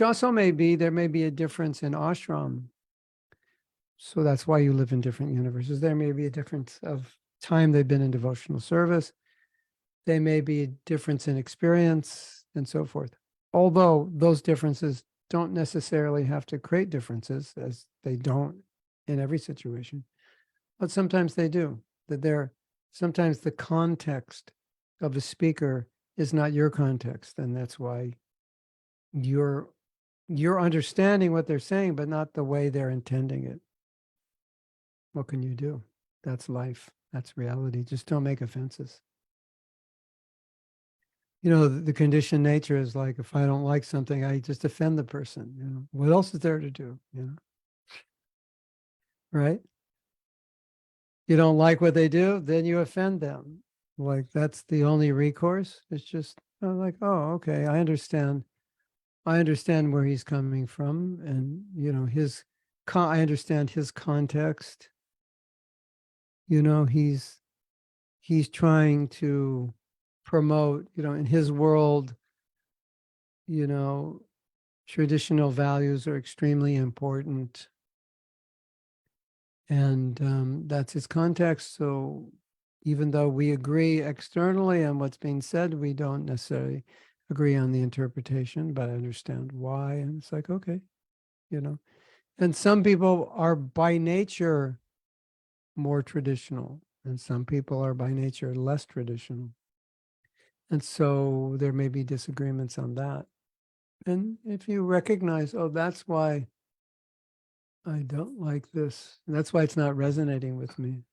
also there may be a difference in ashram. So that's why you live in different universes. There may be a difference of time they've been in devotional service. There may be a difference in experience and so forth. Although those differences don't necessarily have to create differences, as they don't in every situation. But sometimes they do. Sometimes the context of the speaker is not your context, and that's why you're understanding what they're saying, but not the way they're intending it. What can you do? That's life. That's reality. Just don't make offenses. You know, the conditioned nature is like, if I don't like something, I just offend the person. You know, what else is there to do? You know, right? You don't like what they do, then you offend them. Like that's the only recourse. It's just like, oh, okay, I understand. I understand where he's coming from, and you know, I understand his context. You know, he's trying to promote, you know, in his world, you know, traditional values are extremely important. And that's his context. So even though we agree externally on what's being said, we don't necessarily agree on the interpretation, but I understand why. And it's like, okay, you know. And some people are by nature more traditional, and some people are by nature less traditional. And so there may be disagreements on that. And if you recognize, oh, that's why I don't like this, and that's why it's not resonating with me,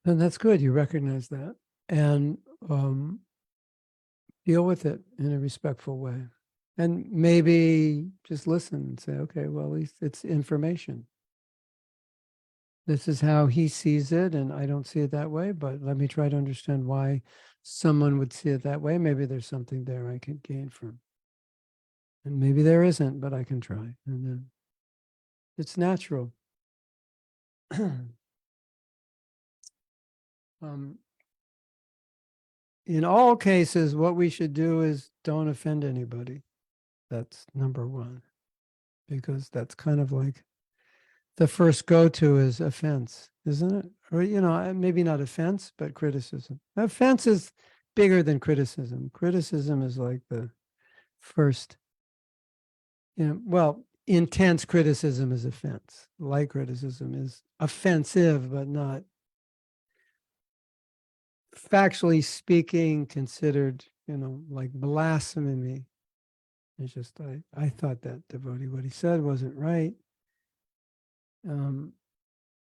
then that's good. You recognize that and deal with it in a respectful way. And maybe just listen and say, okay, well, at least it's information. This is how he sees it, and I don't see it that way, but let me try to understand why someone would see it that way. Maybe there's something there I can gain from. And maybe there isn't, but I can try. And then it's natural. In all cases, what we should do is don't offend anybody. That's number one, because that's kind of like the first go-to is offense, isn't it? Or, you know, maybe not offense, but criticism. Offense is bigger than criticism. Criticism is like the first, you know, well, intense criticism is offense. Light criticism is offensive, but not factually speaking considered, you know, like blasphemy. It's just, I thought that devotee, what he said wasn't right.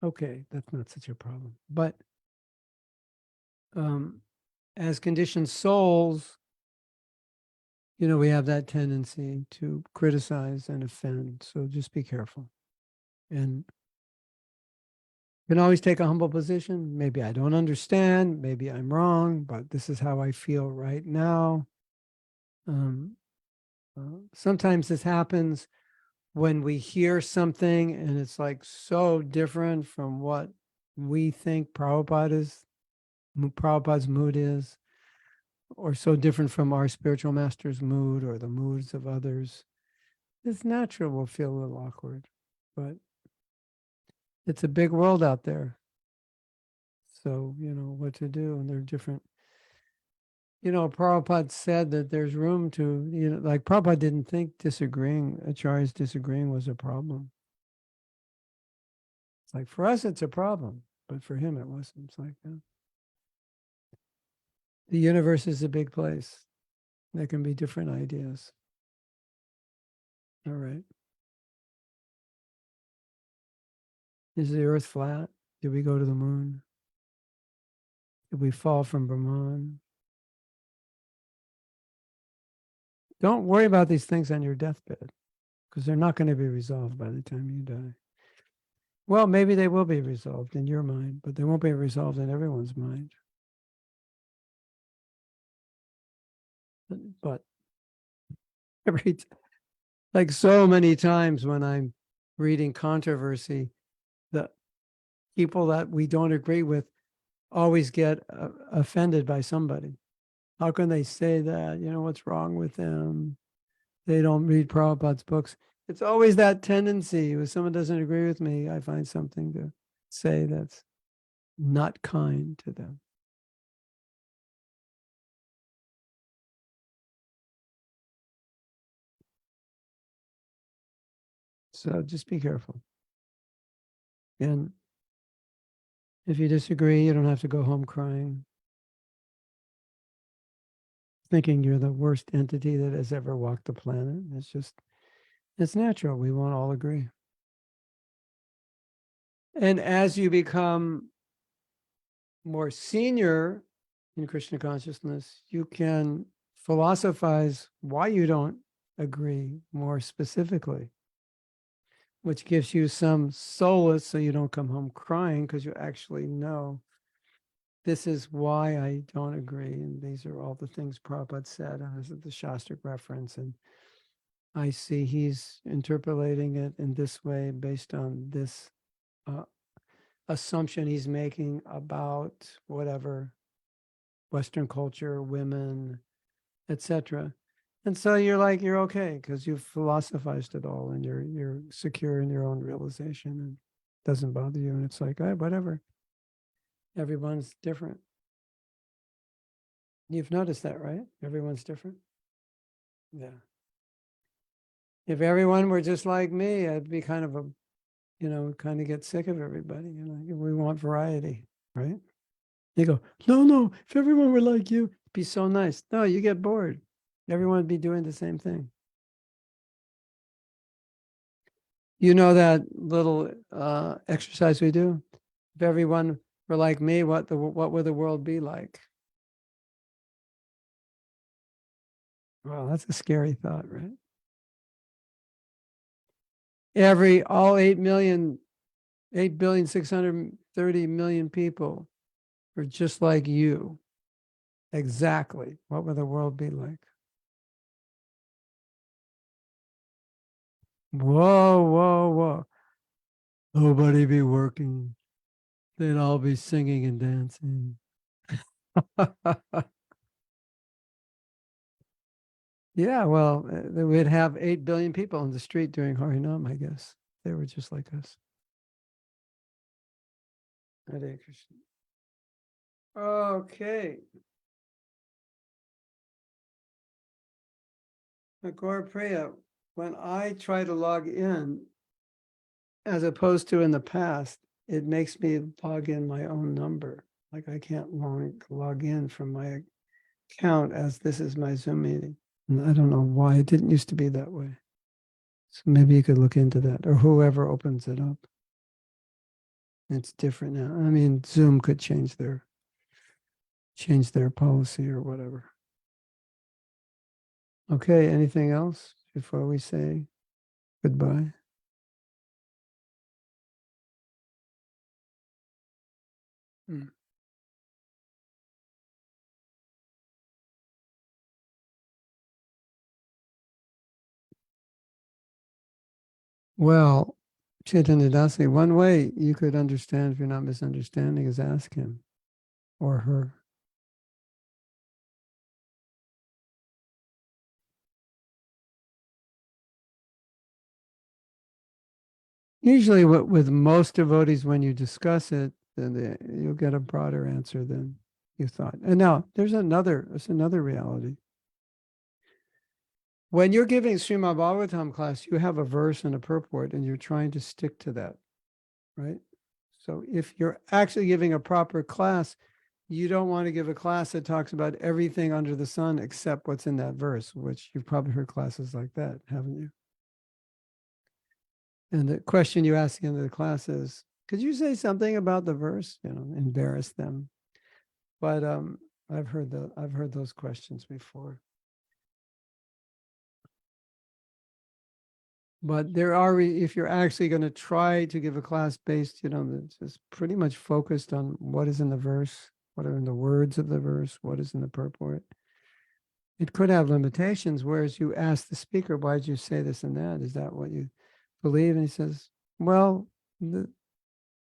Okay, that's not such a problem. But as conditioned souls, you know, we have that tendency to criticize and offend. So just be careful. And you can always take a humble position. Maybe I don't understand. Maybe I'm wrong, but this is how I feel right now. Sometimes this happens when we hear something and it's like so different from what we think Prabhupada's mood is, or so different from our spiritual master's mood or the moods of others. It's natural we'll feel a little awkward, but it's a big world out there. So, you know, what to do, and they're different. You know, Prabhupada said that there's room to, you know, like Prabhupada didn't think Acharyas disagreeing was a problem. It's like, for us, it's a problem, but for him, it wasn't. It's like, the universe is a big place. There can be different ideas. All right. Is the earth flat? Did we go to the moon? Did we fall from Brahman? Don't worry about these things on your deathbed, because they're not going to be resolved by the time you die. Well, maybe they will be resolved in your mind, but they won't be resolved in everyone's mind. But like so many times when I'm reading controversy, the people that we don't agree with always get offended by somebody. How can they say that? You know, what's wrong with them? They don't read Prabhupada's books. It's always that tendency. When someone doesn't agree with me, I find something to say that's not kind to them. So just be careful. And if you disagree, you don't have to go home crying, thinking you're the worst entity that has ever walked the planet. It's natural. We won't all agree. And as you become more senior in Krishna consciousness, you can philosophize why you don't agree more specifically, which gives you some solace so you don't come home crying because you actually know this is why I don't agree. And these are all the things Prabhupada said. And this is the Shastric reference. And I see he's interpolating it in this way based on this assumption he's making about whatever Western culture, women, etc. And so you're like, you're okay because you've philosophized it all and you're secure in your own realization and it doesn't bother you. And it's like, whatever. Everyone's different. You've noticed that, right? Everyone's different. Yeah. If everyone were just like me, I'd be kind of kind of get sick of everybody. We want variety, right? You go, no, if everyone were like you, it'd be so nice. No, you get bored. Everyone would be doing the same thing. You know that little exercise we do? If everyone were like me, what would the world be like? Well, that's a scary thought, right? All 8,630,000,000 people are just like you. Exactly. What would the world be like? Whoa. Nobody be working. They'd all be singing and dancing. Yeah, well, we'd have 8 billion people on the street doing Harinam, I guess. They were just like us. Hare Krishna. Okay. Gaur Priya, when I try to log in, as opposed to in the past, it makes me log in my own number. Like I can't log in from my account as this is my Zoom meeting. And I don't know why it didn't used to be that way. So maybe you could look into that or whoever opens it up. It's different now. I mean, Zoom could change their policy or whatever. Okay, anything else before we say goodbye? Well, Chaitanya Dasi, one way you could understand if you're not misunderstanding is ask him or her. Usually with most devotees, when you discuss it, then you'll get a broader answer than you thought. And now there's another reality. When you're giving Srimad Bhagavatam class, you have a verse and a purport and you're trying to stick to that, right? So if you're actually giving a proper class, you don't want to give a class that talks about everything under the sun except what's in that verse, which you've probably heard classes like that, haven't you? And the question you ask at the end of the class is, could you say something about the verse? Embarrass them. But I've heard those questions before. But there are, if you're actually going to try to give a class based, that's just pretty much focused on what is in the verse, what are in the words of the verse, what is in the purport. It could have limitations, whereas you ask the speaker, why did you say this and that? Is that what you believe? And he says, well,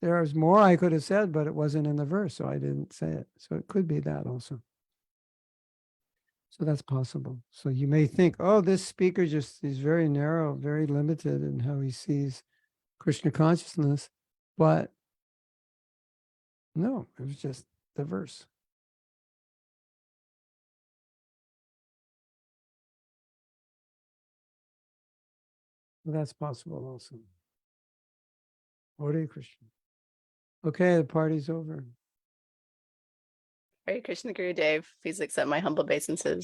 there's more I could have said, but it wasn't in the verse, so I didn't say it. So it could be that also. So that's possible. So you may think, oh, this speaker is very narrow, very limited in how he sees Krishna consciousness. But no, it was just the verse. Well, that's possible also. Hare Krishna. Okay, the party's over. Hare Krishna Guru Dev, please accept my humble obeisances.